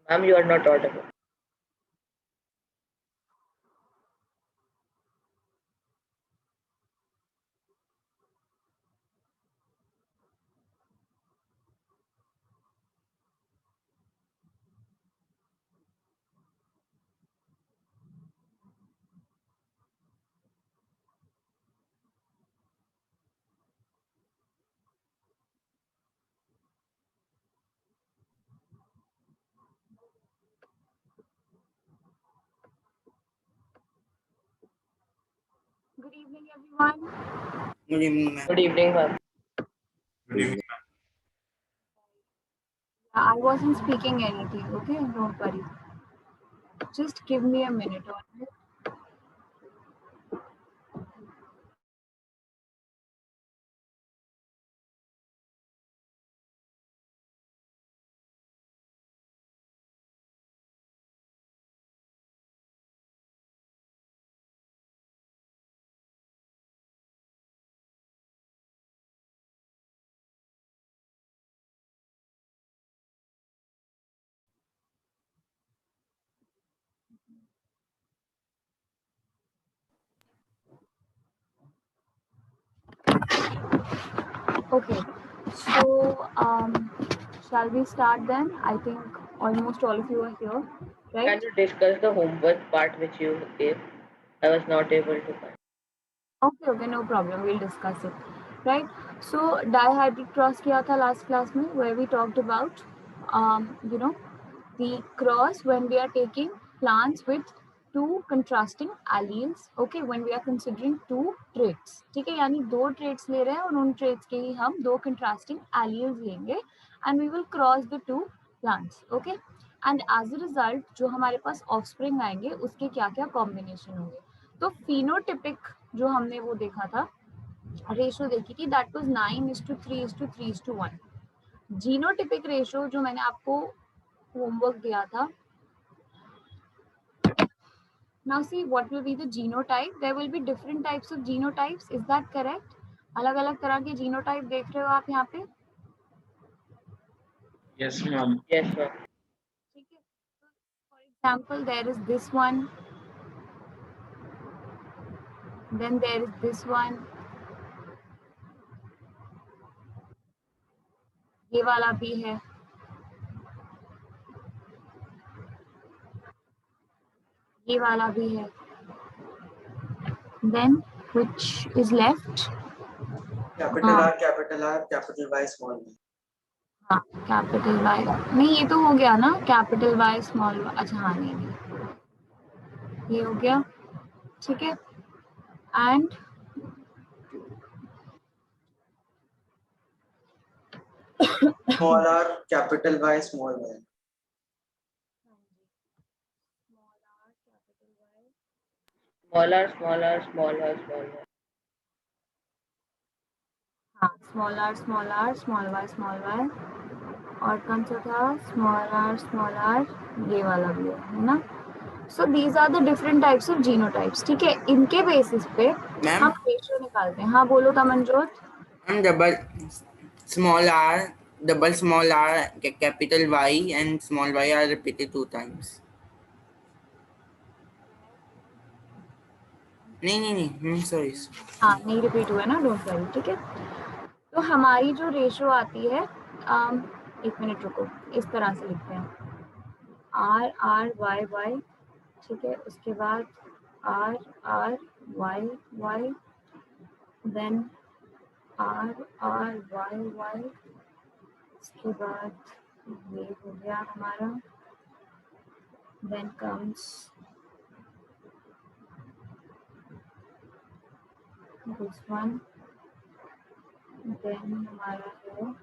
Ma'am, you are not audible. Good evening, everyone. Good evening, ma'am. Good evening, ma'am. Good evening. I wasn't speaking anything, okay? Don't worry. Just give me a minute, alright? Okay. So, shall we start then? I think almost all of you are here, Can right? you discuss the homework part which you gave? I was not able to find. Okay, no problem. We'll discuss it, right? So, dihydric cross किया था last class में, where we talked about, you know, the cross when we are taking plants with two contrasting alleles, okay, when we are considering two traits, ठीक है, यानी दो traits ले रहे हैं और उन traits के ही हम दो contrasting alleles लेंगे and we will cross the two plants, okay, and as a result जो हमारे पास offspring आएंगे उसके क्या क्या combination होंगे. तो phenotypic जो हमने वो देखा था, रेशो देखी थी, दैट वाज 9:3:3:1. जीनोटिपिक रेशो जो मैंने आपको होमवर्क दिया था, now see what will be the genotype. There will be different types of genotypes, is that correct? अलग अलग तरह के जीनोटाइप देख रहे हो आप यहाँ पे, Yes, ma'am. Yes, ma'am. ठीक है. For example, there is this one, then there is this one, ये वाला भी है, ये वाला भी है, then which is left? Capital R, capital Y, small y. हाँ, कैपिटल वाई नहीं, ये तो हो गया ना, कैपिटल वाई स्मॉल वाई. अच्छा हाँ, नहीं, ये हो गया, ठीक है. And Small r, capital Y, small y. Small r, small r, small r, small r. हाँ, स्मॉल आर स्मॉल वाई और कौन सा था, स्मॉल आर, ये वाला भी है ना. So these are the different types of genotypes, ठीक है. इनके बेसिस पे मैम हम रेशियो निकालते हैं. हाँ बोलो Tamanjot. Ma'am double small r, double small r, capital Y and small y are repeated 2 times. नहीं sorry. हाँ, नहीं रिपीट हुआ ना, डोंट वरी, ठीक है. तो हमारी जो रेशियो आती है, एक मिनट रुको, इस तरह से लिखते हैं, आर आर वाई वाई, ठीक है. उसके बाद R R Y Y, then R R Y Y, उसके बाद ये हो गया हमारा, देन कम्स दिस वन, देन हमारा है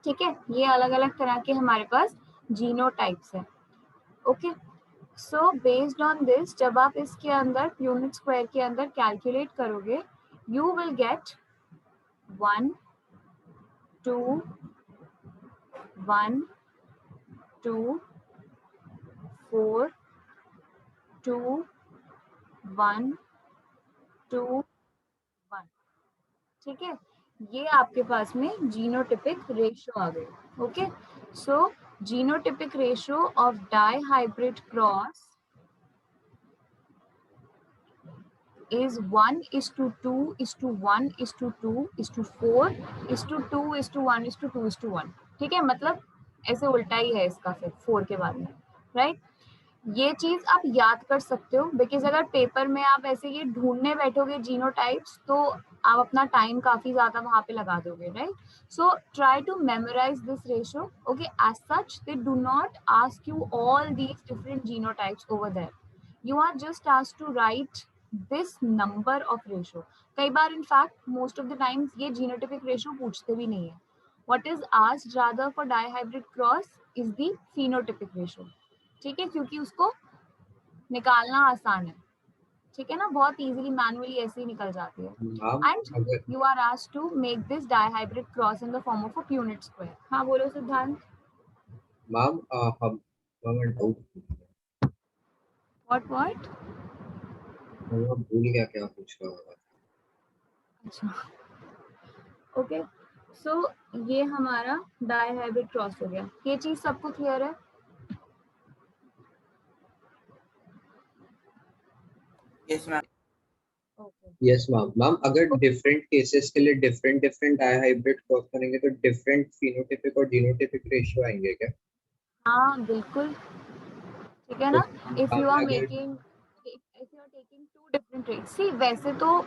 ठीक है. ये अलग अलग तरह के हमारे पास जीनोटाइप्स है, okay. So based on this, जब आप इसके अंदर यूनिट स्क्वायर के अंदर कैलकुलेट करोगे, यू विल गेट 1 2 1 2 4 2 1 2 1। ठीक है, ये आपके पास में जीनोटिपिक रेशियो आ गए। Okay, so genotypic ratio of dihybrid cross is 1:2:1:2:4:2:1:2:1। ठीक है, मतलब ऐसे उल्टा ही है इसका, फिर 4 के बाद में, राइट। ये चीज आप याद कर सकते हो, बिकॉज अगर पेपर में आप ऐसे ये ढूंढने बैठोगे जीनोटाइप्स तो आप अपना टाइम काफी ज्यादा वहां पे लगा दोगे, right. So try to memorise this ratio. Okay, as such they do not ask you all these different genotypes over there, you are just asked to write this number of ratio। कई बार in fact most of the times ये genotypic ratio पूछते भी नहीं है। what is asked rather for dihybrid cross is the phenotypic ratio। ठीक है, क्योंकि उसको निकालना आसान है। ठीक है ना, बहुत इजीली मैनुअली ऐसे ही निकल जाती है। मैम एंड अगर you are asked to make this dihybrid cross in the form of a Punnett square। हाँ बोलो सिद्धांत। मैम हम डाउट what भूल गया क्या पूछ रहा होगा। अच्छा, ओके, सो ये हमारा डाइहाइब्रिड क्रॉस हो गया। ये चीज सबको क्लियर है? Yes, ma'am. Okay, yes ma'am अगर डिफरेंट केसेस के लिए डिफरेंट डिफरेंट डाइहाइब्रिड क्रॉस करेंगे तो डिफरेंट फिनोटाइपिक और जीनोटाइपिक रेशियो आएंगे क्या? हाँ बिल्कुल, ठीक है तो ना। इफ यू आर अगर making, if you are taking two different traits, see वैसे तो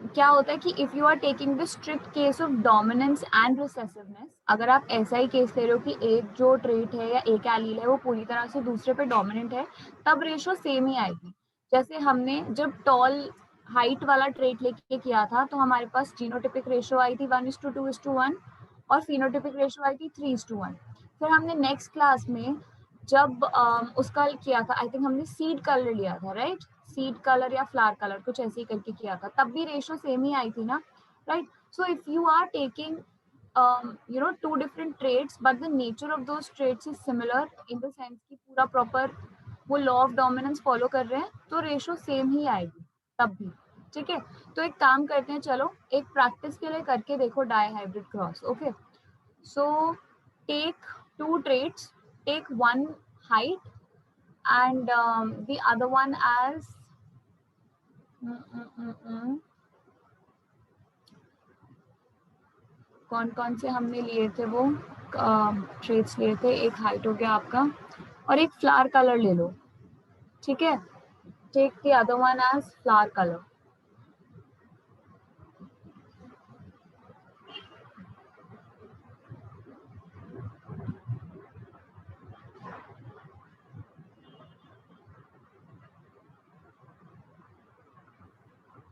क्या होता है कि if you are taking the strict case of dominance and recessiveness, अगर आप ऐसा ही केस ले रहे हो कि एक जो ट्रेट है या एक एलील है वो पूरी तरह से दूसरे पे डोमिनेंट है, तब रेशियो सेम ही आएगी। जैसे हमने जब टॉल हाइट वाला ट्रेट लेके किया था तो हमारे पास जीनोटिपिक रेशियो आई थी 1:2:1 और फिनोटिपिक रेशियो आई थी 3:1। फिर हमने नेक्स्ट क्लास में जब उसका किया था, आई थिंक हमने सीड कलर लिया था, राइट, सीड कलर या फ्लावर कलर कुछ ऐसे ही करके किया था, तब भी रेशियो सेम ही आई थी ना, right. So if you are taking two different traits but the nature of those traits is similar in the sense कि पूरा प्रॉपर वो लॉ ऑफ डोमिनेंस फॉलो कर रहे हैं, तो रेशियो सेम ही आएगी तब भी। ठीक है, तो एक काम करते हैं, चलो एक प्रैक्टिस के लिए करके देखो dihybrid cross. Okay, so take two traits, take one height and the other one as कौन कौन से हमने लिए थे वो ट्रेट्स लिए थे। एक हाइट हो गया आपका और एक फ्लावर कलर ले लो। ठीक है, take the other one as flower colour.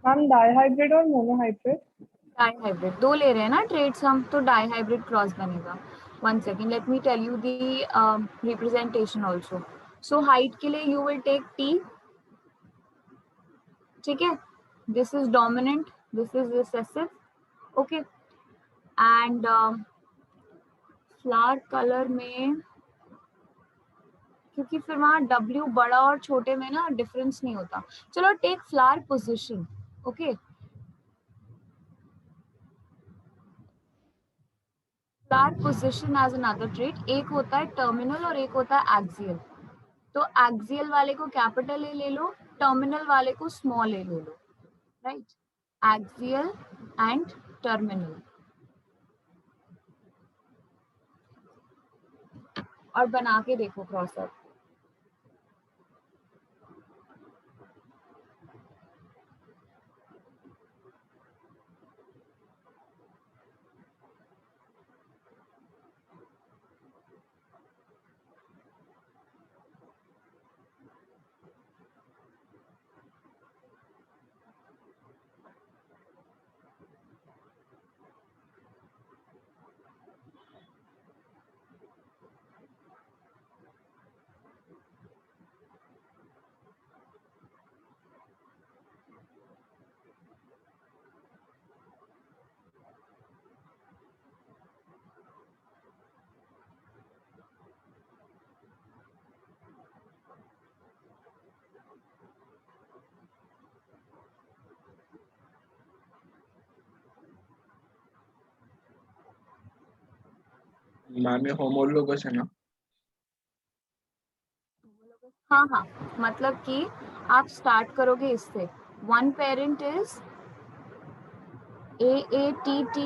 Ma'am dihybrid और मोनोहाइब्रिड? डाइहाइब्रिड दो ले रहे हैं ना ट्रेड्स हम, तो डाइहाइब्रिड क्रॉस बनेगा। One second, let me tell you the representation also. So height के लिए यू विल टेक टी। ठीक है, this is dominant, this is recessive. Okay, and flower colour में, क्योंकि फिर वहां W बड़ा और छोटे में ना डिफरेंस नहीं होता। चलो take flower position. Okay, flower position as another trait, एक होता है टर्मिनल और एक होता है एक्सियल। तो एक्सियल वाले को कैपिटल ए ले लो, टर्मिनल वाले को स्मॉल ए ले लो, राइट, एक्सियल एंड टर्मिनल। और बना के देखो क्रॉस अप। मैम ये होमोलोगस है ना? हाँ हाँ, मतलब कि आप स्टार्ट करोगे इससे, one parent is AATT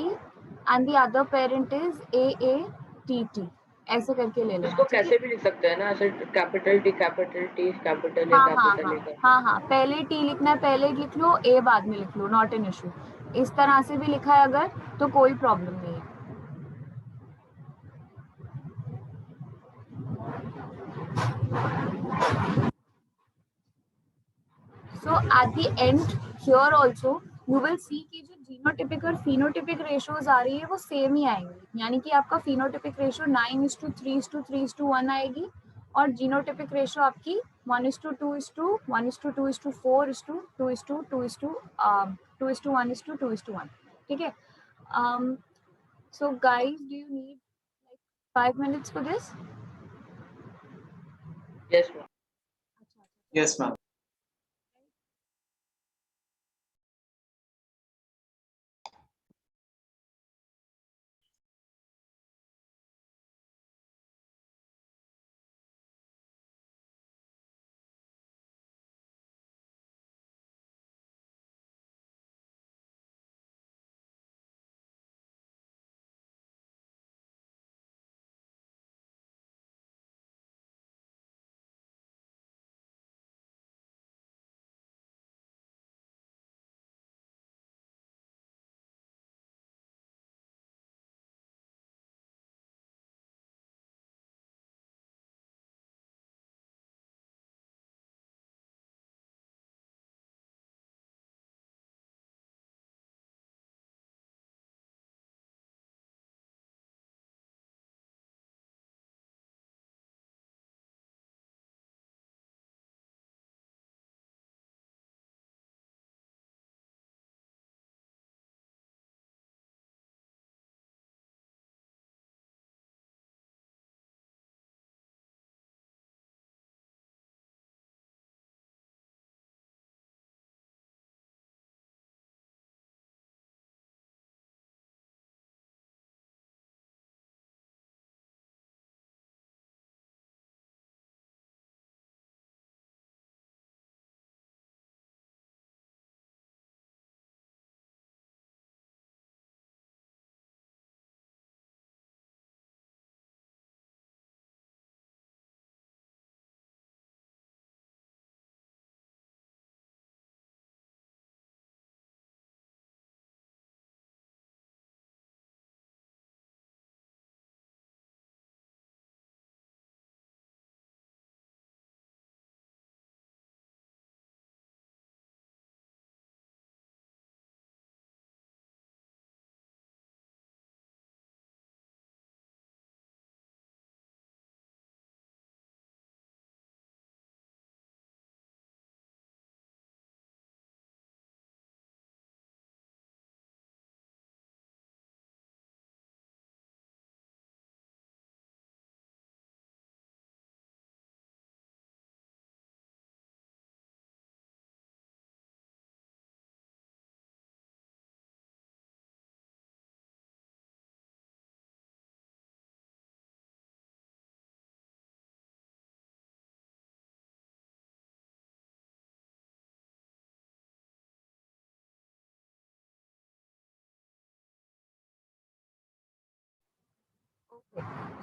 and the other parent is AATT, ऐसे करके ले लेना। इसको ठीक है? कैसे भी लिख सकते हैं ना, ऐसे capital T capital T capital A हाँ हाँ कैपिटल हाँ ए करके। हाँ हाँ, पहले टी लिखना है पहले लिख लो, ए बाद में लिख लो, नॉट एन इशू। इस तरह से भी लिखा है अगर तो कोई प्रॉब्लम नहीं है। So at the end here also you will see कि जो जीनोटिपिक और फिनोटिपिक रेशियोज आ रही है वो सेम ही आएंगी, यानी कि आपका फिनोटिपिक रेशियो 9:3:3:1 आएगी और जीनोटिपिक रेशियो आपकी 1:2:1:4:2:2:2:1:1. ठीक है? So guys, do you need like 5 minutes for this? Yes, ma'am. Yes, ma'am.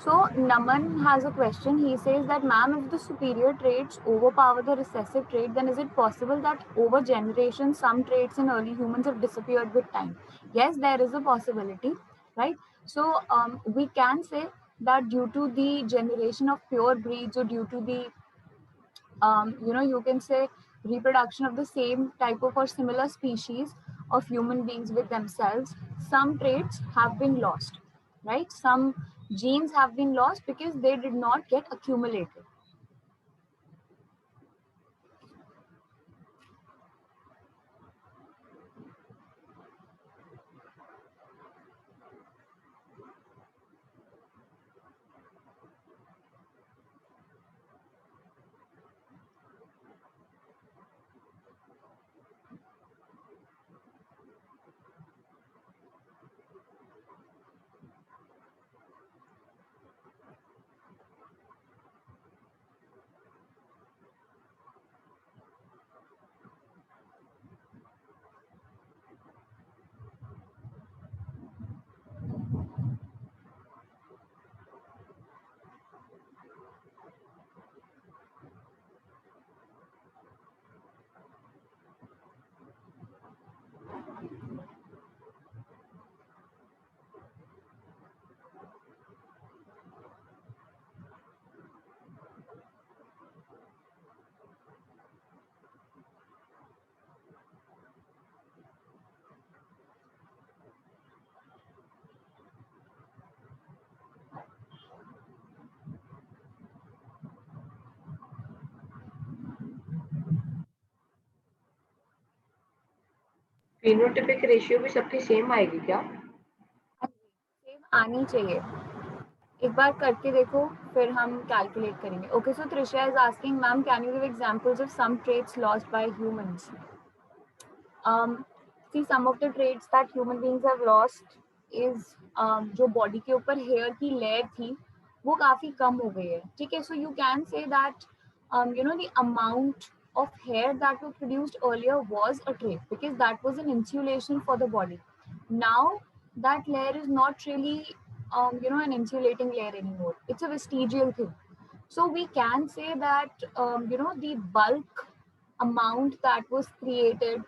So Naman has a question. He says that, ma'am, if the superior traits overpower the recessive trait, then is it possible that over generations some traits in early humans have disappeared with time? Yes, there is a possibility, right? So we can say that due to the generation of pure breeds, or due to the you can say reproduction of the same type of or similar species of human beings with themselves, some traits have been lost, right? Some genes have been lost because they did not get accumulated. phenotypic ratio भी सबकी same आएगी क्या? Same आनी चाहिए, एक बार करके देखो फिर हम कैलकुलेट करेंगे. Okay, so Trisha is asking ma'am can you give examples of some traits lost by humans. See some of the traits that human beings have lost is जो बॉडी के ऊपर हेयर की लेयर थी वो काफी कम हो गई है. ठीक है, so you can say that you know the amount of hair that was produced earlier was a trait because that was an insulation for the body. Now that layer is not really you know an insulating layer anymore. It's a vestigial thing. So we can say that you know the bulk amount that was created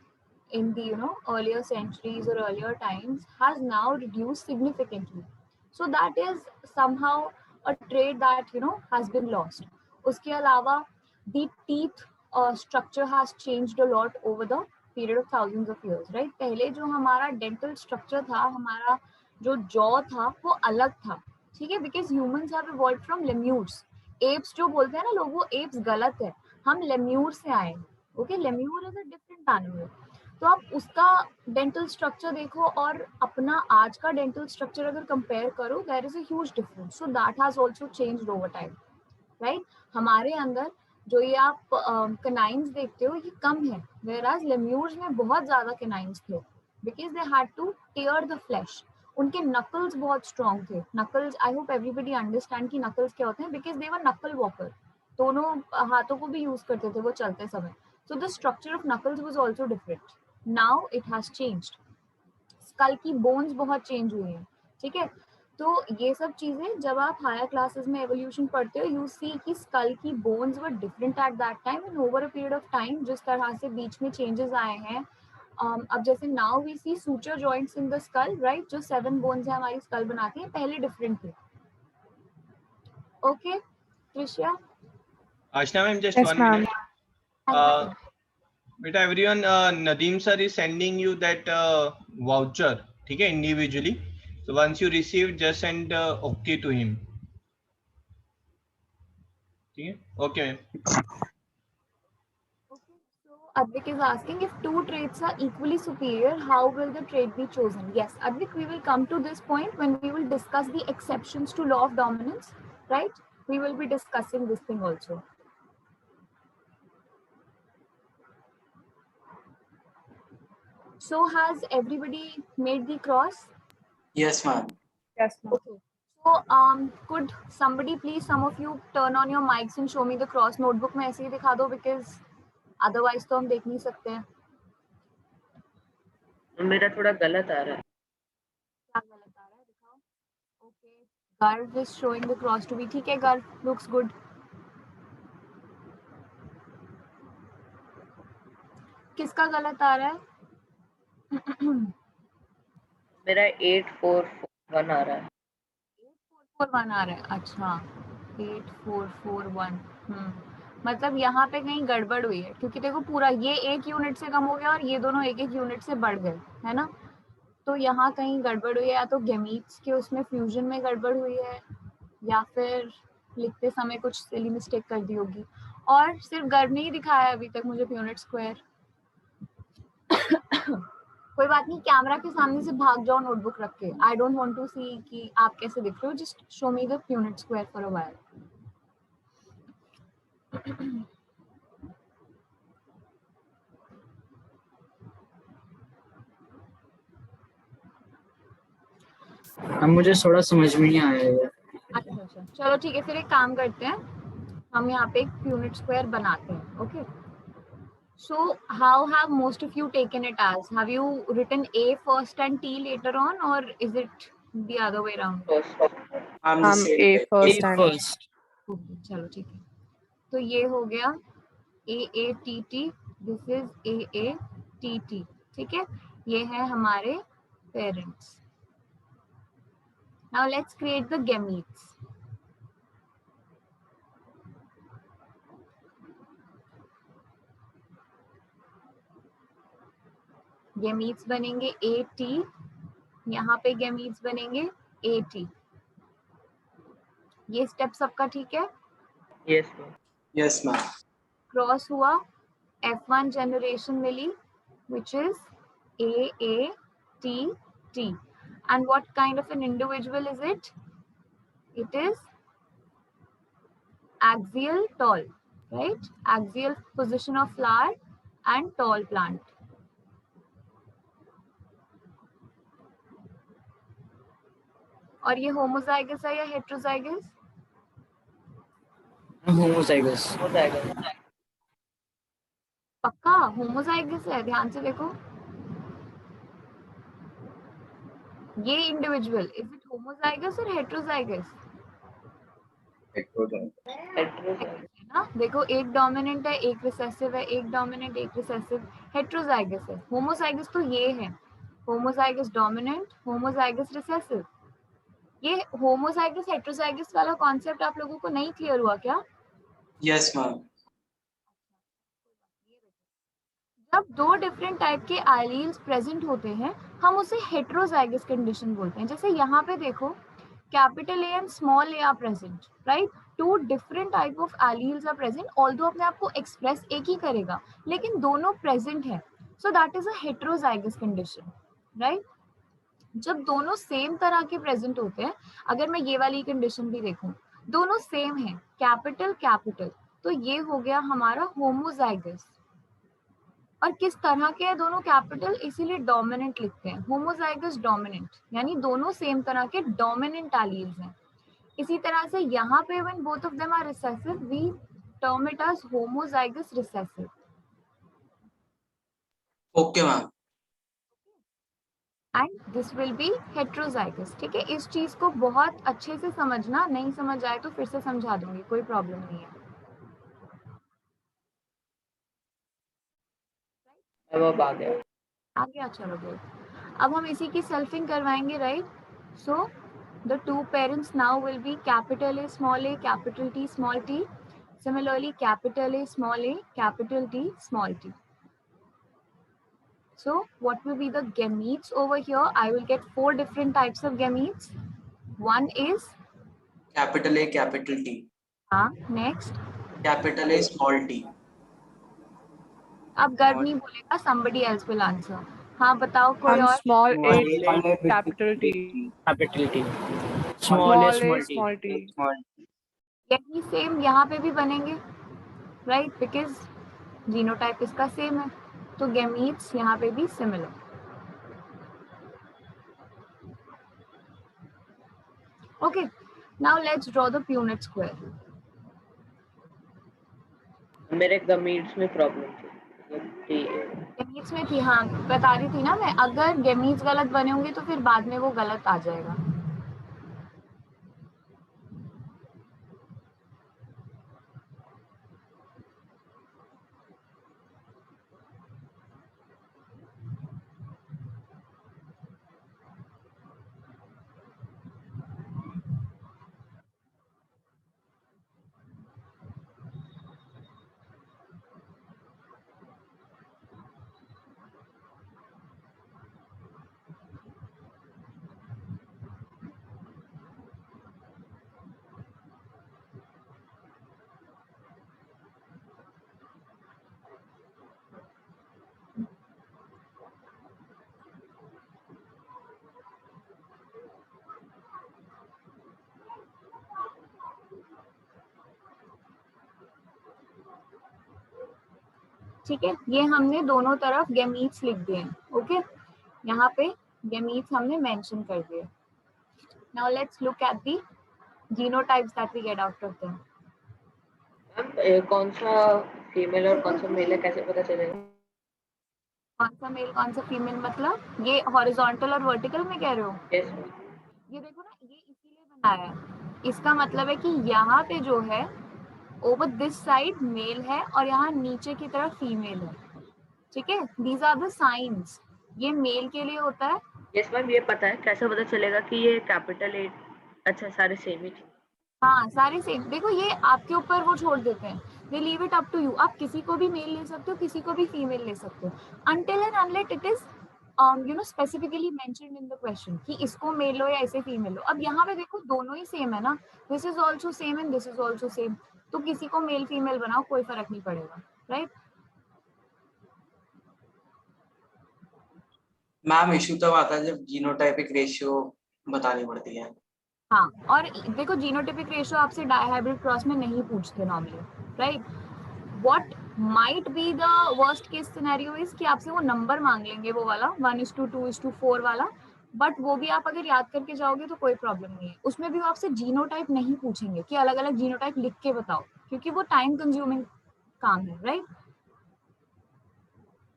in the you know earlier centuries or earlier times has now reduced significantly. So that is somehow a trait that you know has been lost. Uske alawa the teeth structure has changed a lot over the period of thousands of years, right? पहले जो हमारा dental structure था, हमारा जो jaw था वो अलग था. ठीक है, because humans have evolved from lemurs. apes जो बोलते हैं ना लोग, वो apes गलत है, हम lemur से आए. Okay, lemur is a different animal. तो आप उसका डेंटल स्ट्रक्चर देखो और अपना आज का डेंटल स्ट्रक्चर अगर कंपेयर करो, there is a huge difference. So that has also changed over time, right? हमारे अंदर जो ये आप कैनाइन्स देखते हो ये कम है, वेयरएज लेम्यूर्स में बहुत ज्यादा कैनाइन्स थे because they had to tear the flesh. उनके नकल्स बहुत स्ट्रॉन्ग थे. Knuckles, I hope everybody understand कि नकल्स क्या होते हैं, बिकॉज दे वर नकल वॉकर. दोनों हाथों को भी यूज करते थे वो चलते समय. So the structure of knuckles was also different. Now it has changed. Skull की बोन्स बहुत चेंज हुई हैं. ठीक है, तो ये सब चीजें जब आप हायर क्लासेस में एवोल्यूशन पढ़ते हो, यू सी कि स्कल की bones were different at that time and over a period of time जिस तरह से बीच में चेंजेस आए हैं. अब जैसे now we see suture joints in the skull, right? जो 7 बोन्स है हमारी स्कल बनाती हैं, पहले डिफरेंट थे. Okay Trisha. Ashna ma'am, just Yes, 1 ma'am. minute. But everyone, Nadeem sir is sending you that voucher, ठीक है, individually. So once you receive, just send okay to him. ठीक है, okay. Okay, so Advik is asking if two traits are equally superior, how will the trait be chosen? Yes, Advik, we will come to this point when we will discuss the exceptions to law of dominance, right? We will be discussing this thing also. So has everybody made the cross? Yes, ma'am. Yes, ma'am. Okay. So could somebody please, some of you turn on your mics and show me the cross. Notebook में ऐसे ही दिखा दो because otherwise तो हम देख नहीं सकते हैं. मेरा थोड़ा गलत आ रहा है. क्या गलत आ रहा है दिखाओ. Okay, Garv is showing the cross to be. ठीक है Garv, looks good. किसका गलत आ रहा है? मेरा 8441 आ रहा है. 8441 आ रहा है. अच्छा, 8441. मतलब यहाँ पे कहीं गड़बड़ हुई है, क्योंकि देखो पूरा ये 1 यूनिट से कम हो गया और ये दोनों 1-1 यूनिट से बढ़ गए, है ना? तो यहाँ कहीं गड़बड़ हुई है, या तो गैमीट्स के उसमें फ्यूजन में गड़बड़ हुई है, या फिर लिखते समय कुछ सिली मिस्टेक कर दी होगी. और सिर्फ गर्भ नहीं दिखाया अभी तक मुझे यूनिट स्क्वायर. कोई बात नहीं, कैमरा के सामने से भाग जाओ नोटबुक रख के. आई डोंट वांट टू सी कि आप कैसे दिख रहे हो. Just show me the unit square for a while. अब मुझे थोड़ा समझ में नहीं आया है. अच्छा, चलो ठीक है, फिर एक काम करते हैं, हम यहाँ पे एक यूनिट स्क्वायर बनाते हैं. Okay, so how have most of you taken it as? Have you written A first and T later on, or is it the other way around? I'm the same. A A first and first. Okay, चलो ठीक है, तो ये हो गया AATT, this is AATT. ठीक है, ये है हमारे parents. Now let's create the gametes. Gametes बनेंगे AT, यहाँ पे गैमीट्स बनेंगे AT. ये स्टेप सबका ठीक है? Yes, ma'am. Yes, ma'am. Cross हुआ, F1 जनरेशन मिली, which is AATT. And what kind of an individual is it? It is axial tall, right? Axial position of flower and tall plant. और ये homozygous है या heterozygous? Homozygous. हो जाएगा. पक्का homozygous है, ध्यान से देखो. ये इंडिविजुअल इज इट होमोजाइगस और हेट्रोजाइगस? Heterozygous. ना देखो, एक डोमिनेंट है, एक रिसेसिव है, एक डोमिनेंट, एक रिसेसिव. हेट्रोजाइगस है. होमोजाइगस तो ये है, होमोजाइगस डोमिनेंट, होमोजाइगस रिसेसिव. ये होमोजाइगस हेट्रोजाइगस वाला कॉन्सेप्ट आप लोगों को नहीं क्लियर हुआ क्या? Yes, ma'am. जब दो डिफरेंट टाइप के एलील्स प्रेजेंट होते हैं हम उसे हेट्रोजाइगस कंडीशन बोलते हैं. जैसे यहाँ पे देखो, capital A and small A are present, right? Two different type of alleles are present, although अपने आप को एक्सप्रेस एक ही करेगा लेकिन दोनों प्रेजेंट है, सो that is a heterozygous condition, right? जब दोनों सेम तरह के प्रेजेंट होते हैं, अगर मैं ये वाली कंडीशन भी देखूं, दोनों सेम है, कैपिटल कैपिटल, तो ये हो गया हमारा होमोजाइगस. और किस तरह के हैं दोनों? कैपिटल, इसीलिए डोमिनेंट लिखते हैं. होमोजाइगस डोमिनेंट, यानी दोनों सेम तरह के डोमिनेंट एलील्स हैं. इसी तरह से यहाँ पे when both of them are recessive we term it as homozygous recessive. Okay, ma'am. And this will be heterozygous. ठीक है, इस चीज को बहुत अच्छे से समझना, नहीं समझ आए तो फिर से समझा दूंगी, कोई प्रॉब्लम नहीं है. अब आ गया. आ गया, चलो गुड. अब हम इसी की सेल्फिंग करवाएंगे, right? So the two parents now will be capital A small A, capital T small T. Similarly, capital A small a, capital T small t. So what will be the gametes over here? I will get 4 different types of gametes. One is Capital A, capital T. next. Capital A, small t. अब गर्भ नहीं बोलेगा, somebody else will answer. हाँ बताओ कोई और. Small a, Small a, capital T. Capital T. Small a, small t. small t. यही same यहाँ पे भी बनेंगे, राइट? बिकॉज जीनोटाइप इसका सेम है, तो गैमीट्स यहाँ पे भी similar. Okay, now let's draw the Punnett square. मेरे गमीट्स में प्रॉब्लम थी. गैमीट्स में थी, हाँ बता रही थी ना मैं, अगर गैमीट्स गलत बने होंगे तो फिर बाद में वो गलत आ जाएगा. ठीक है, ये हमने दोनों तरफ गैमीट्स लिख दिए हैं. ओके, यहाँ पे गैमीट्स हमने मेंशन कर दिए. Now let's look at the genotypes that we get out of them. कौन सा फीमेल और कौन सा मेल है कैसे पता चलेगा? कौन सा मेल कौन सा फीमेल मतलब ये हॉरिजॉन्टल और वर्टिकल में कह रहे हो? यस. ये देखो ना, ये इसीलिए बनाया है. इसका मतलब है कि यहाँ पे जो है ओवर दिस साइड मेल है और यहाँ नीचे की तरफ फीमेल है. ठीक है, दीज आर द साइंस. ये मेल के लिए होता है. यस मैम, ये पता है. कैसे पता चलेगा कि ये कैपिटल ए? अच्छा, सारे सेम ही थे. हाँ सारे सेम. देखो ये आपके ऊपर वो छोड़ देते हैं, they leave it up to you. आप किसी को भी मेल ले सकते हो, किसी को भी फीमेल ले सकते हो, until and unless it is specifically mentioned in the question कि इसको मेल लो या इसे फीमेल लो. अब यहाँ पे देखो दोनों ही सेम है ना, this is also same and this is also same, तो किसी को मेल फीमेल बनाओ कोई फर्क नहीं पड़ेगा, राइट? मैम इशू तब आता है जब जीनोटाइपिक रेशियो बतानी पड़ती है। हाँ, और देखो जीनोटिपिक रेशियो आपसे डायहाइब्रिड क्रॉस में नहीं पूछते normally, right. What might be the worst case scenario is कि आपसे वो नंबर मांग लेंगे, वो वाला 1:2:4 वाला, बट वो भी आप अगर याद करके जाओगे तो कोई प्रॉब्लम नहीं है। उसमें भी वो आपसे जीनोटाइप नहीं पूछेंगे कि अलग अलग जीनोटाइप लिख के बताओ, क्योंकि वो टाइम कंज्यूमिंग काम है, राइट।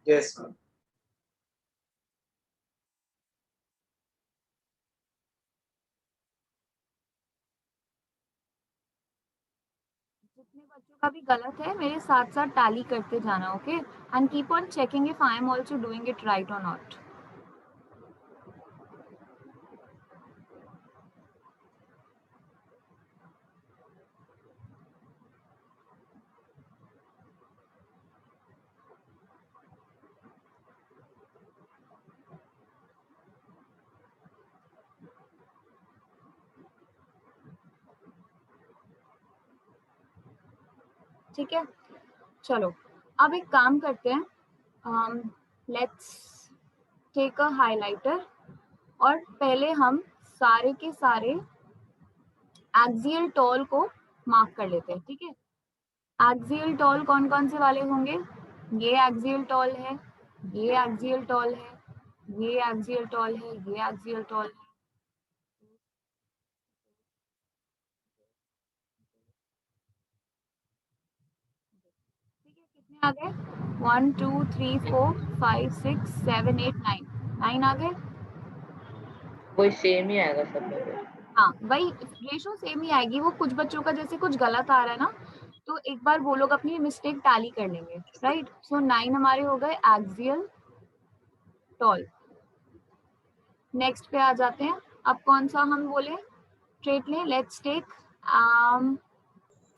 Yes ma'am. जितने बच्चों का भी गलत है मेरे साथ साथ टैली करते जाना, okay, and keep on checking if I am also doing it right और नॉट। ठीक है, चलो अब एक काम करते हैं, लेट्स टेक अ हाइलाइटर और पहले हम सारे के सारे एक्सियल टॉल को मार्क कर लेते हैं, ठीक है। एक्सियल टॉल कौन कौन से वाले होंगे? ये एक्सियल टॉल है, ये एक्सियल टॉल है, ये एक्सियल टॉल है, ये एक्सियल टॉल है। ठीक है, कितने आ गए? 1 2 3 4 5 6 7 8 9 आ गए। वही सेम ही आएगा सब में फिर। हाँ, वही रेशो सेम ही आएगी। वो कुछ बच्चों का जैसे कुछ गलत आ रहा है ना, तो एक बार वो लोग अपनी मिस्टेक टैली कर लेंगे, राइट। सो 9 हमारे हो गए एक्सियल टॉल। नेक्स्ट पे आ जाते हैं। अब कौन सा हम बोले ट्रेट लें? Let's take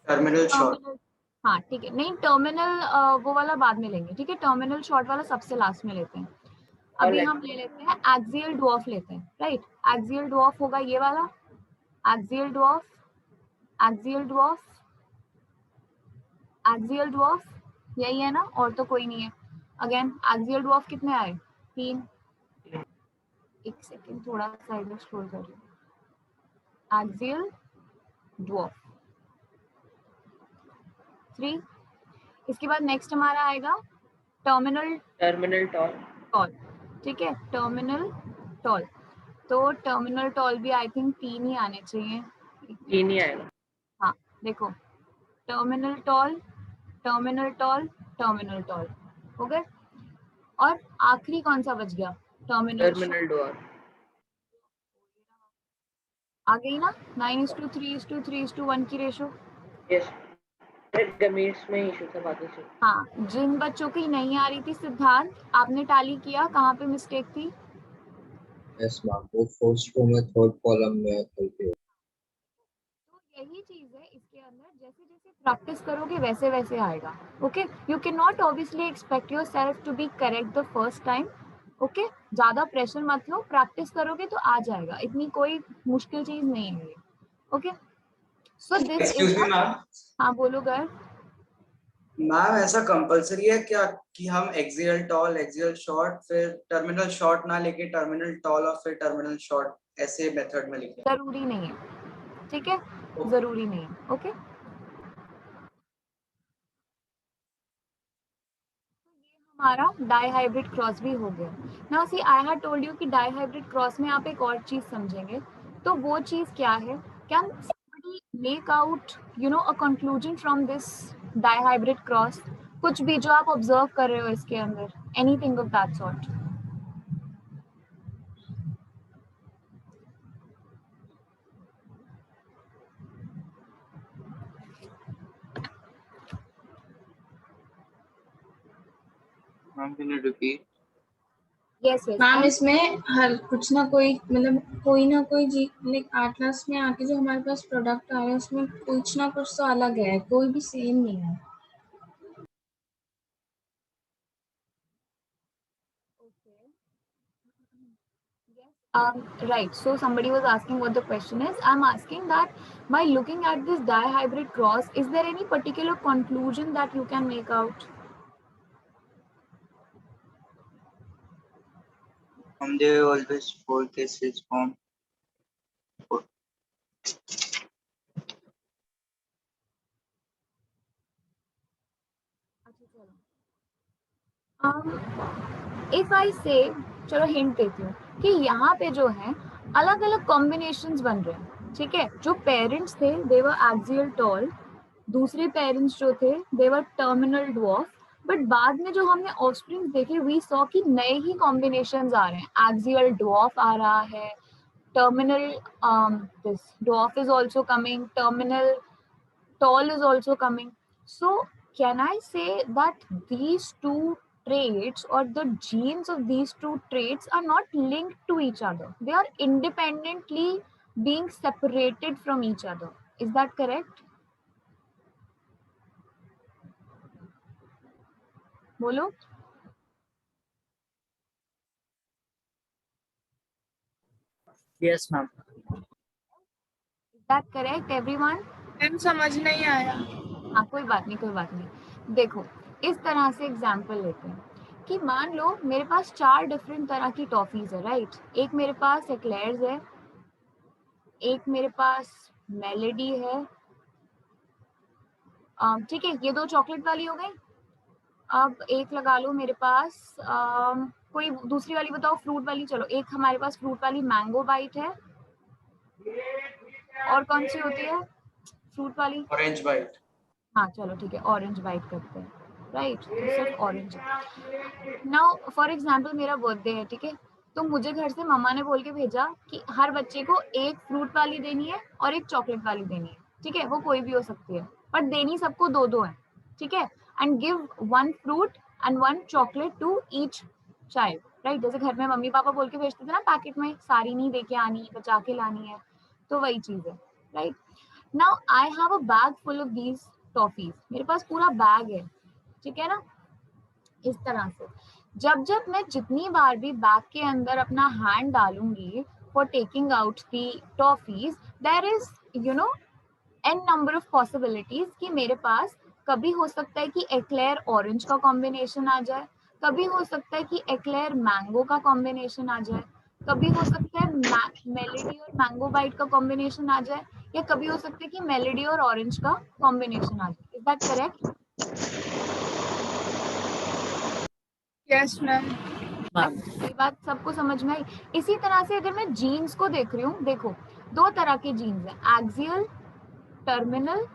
terminal short. Terminal. हाँ ठीक है, नहीं टर्मिनल वो वाला बाद में लेंगे, ठीक है। टर्मिनल शॉर्ट वाला सबसे लास्ट में लेते हैं। अभी हम ले लेते हैं एक्सियल ड्वार्फ लेते हैं, राइट। एक्सियल ड्वार्फ होगा ये वाला, axial dwarf, axial dwarf, axial dwarf, यही है ना, और तो कोई नहीं है। अगेन एक्सियल ड्वार्फ कितने आए? 3। एक सेकेंड, थोड़ा सा इधर स्क्रॉल कर लो। Axial dwarf 3। इसके बाद नेक्स्ट हमारा आएगा टर्मिनल टर्मिनल टॉल। टॉल, ठीक है। टर्मिनल टॉल, तो टर्मिनल टॉल भी आई थिंक 3 ही आने चाहिए। 3 ही आएगा। हाँ देखो, terminal tall, terminal tall, terminal tall हो गए। और आखिरी कौन सा बच गया? Terminal terminal doll. आ गई ना, 9:3:3:1 की रेशो। यस, गमीट्स में इशू था बाकी से। हाँ, जिन बच्चों की नहीं आ रही थी सिद्धांत, आपने टैली किया, कहाँ पे मिस्टेक थी? यस मैम, वो फर्स्ट रो में थर्ड कॉलम में गलती हो। तो यही चीज है इसके अंदर, जैसे जैसे प्रैक्टिस करोगे वैसे वैसे आएगा, okay. You can not obviously expect yourself to be correct the first time, okay. ज्यादा प्रेशर मत लो, प्रैक्टिस करोगे तो आ जाएगा, इतनी कोई मुश्किल चीज नहीं है ये, okay. So this excuse is, me ma'am. हाँ बोलो गर्व। मैम ऐसा कंपलसरी है क्या कि हम एक्सियल टॉल, एक्सियल शॉर्ट, फिर टर्मिनल शॉर्ट ना लेके टर्मिनल टॉल और फिर टर्मिनल शॉर्ट ऐसे मेथड में लिखें? जरूरी नहीं है, ठीक है, जरूरी नहीं है, ओके। हमारा डाईहाइब्रिड क्रॉस भी हो गया। Now see I had told you कि डाईहाइब्रिड क्रॉस में आप एक और चीज समझेंगे, तो वो चीज क्या है? Can somebody make out a conclusion from this dihybrid cross? कुछ भी जो आप ऑब्जर्व कर रहे हो इसके अंदर, anything of that sort. Ma'am, can you repeat? Yes yes ma'am इसमें हर कुछ ना कोई मतलब कोई ना कोई जी लाइक एटलस में आके जो हमारे पास प्रोडक्ट आ रहा है उसमें कुछ ना कुछ तो अलग है, कोई भी सेम नहीं है। Right. So somebody was asking what the question is. I'm asking that by looking at this dihybrid cross, is there any particular conclusion that you can make out? There were always 4 cases found. If I से, चलो hint देती हूँ कि यहाँ पे जो है अलग अलग कॉम्बिनेशंस बन रहे हैं, ठीक है। जो पेरेंट्स थे दे वर एक्सियल टॉल, दूसरे पेरेंट्स जो थे दे वर टर्मिनल ड्वार्फ, बट बाद में जो हमने ऑफस्प्रिंग्स देखे वी सॉ कि नए ही कॉम्बिनेशंस आ रहे हैं। एक्सियल ड्वार्फ आ रहा है, terminal this dwarf is also coming, terminal tall is also coming. So can I say that these two traits or the genes of these two traits are not linked to each other, they are independently being separated from each other? Is that correct? Bolo? Yes, ma'am. Is that correct everyone? Ma'am समझ नहीं आया। हाँ कोई बात नहीं। देखो इस तरह से एग्जाम्पल लेते हैं कि मान लो मेरे पास 4 डिफरेंट तरह की टॉफीज है, राइट। एक मेरे पास एक्लेयर्स है, एक मेरे पास मेलेडी है, ठीक है, ये 2 चॉकलेट वाली हो गई। अब एक लगा लो मेरे पास कोई दूसरी वाली बताओ, फ्रूट वाली। चलो एक हमारे पास फ्रूट वाली मैंगो बाइट है, और कौन सी होती है फ्रूट वाली? Orange bite. हाँ चलो ठीक है, ऑरेंज बाइट करते हैं, राइट। सिर्फ ऑरेंज नाउ फॉर एग्जाम्पल मेरा बर्थडे है, ठीक है, तो मुझे घर से मम्मा ने बोल के भेजा कि हर बच्चे को एक फ्रूट वाली देनी है और एक चॉकलेट वाली देनी है, ठीक है, वो कोई भी हो सकती है, पर देनी सबको 2-2 है, ठीक है। And give 1 fruit and 1 chocolate to each child, right. जैसे घर में मम्मी पापा बोल के भेजते थे ना पैकेट में, सारी नहीं दे के आनी, बचा के लानी है, तो वही चीज है, right. Now I have a bag full of these toffees, मेरे पास पूरा बैग है, ठीक है ना। इस तरह से जब जब मैं जितनी बार भी बैग के अंदर अपना हैंड डालूंगी for taking out the toffees, there is you know an number of possibilities कि मेरे पास कभी हो सकता है कि एक्लेयर ऑरेंज का कॉम्बिनेशन आ जाए, कभी हो सकता है कि एक्लेयर मैंगो का कॉम्बिनेशन आ जाए, कभी हो सकता है मेलेडी और मैंगो बाइट का कॉम्बिनेशन आ जाए, या कभी हो सकता है कि मेलेडी और ऑरेंज का कॉम्बिनेशन आ जाए। Is that correct? Yes ma'am. ये बात सबको समझ में आई? इसी तरह से अगर मैं जीन्स को देख रही हूँ, देखो 2 तरह के जीन्स हैं, axial terminal,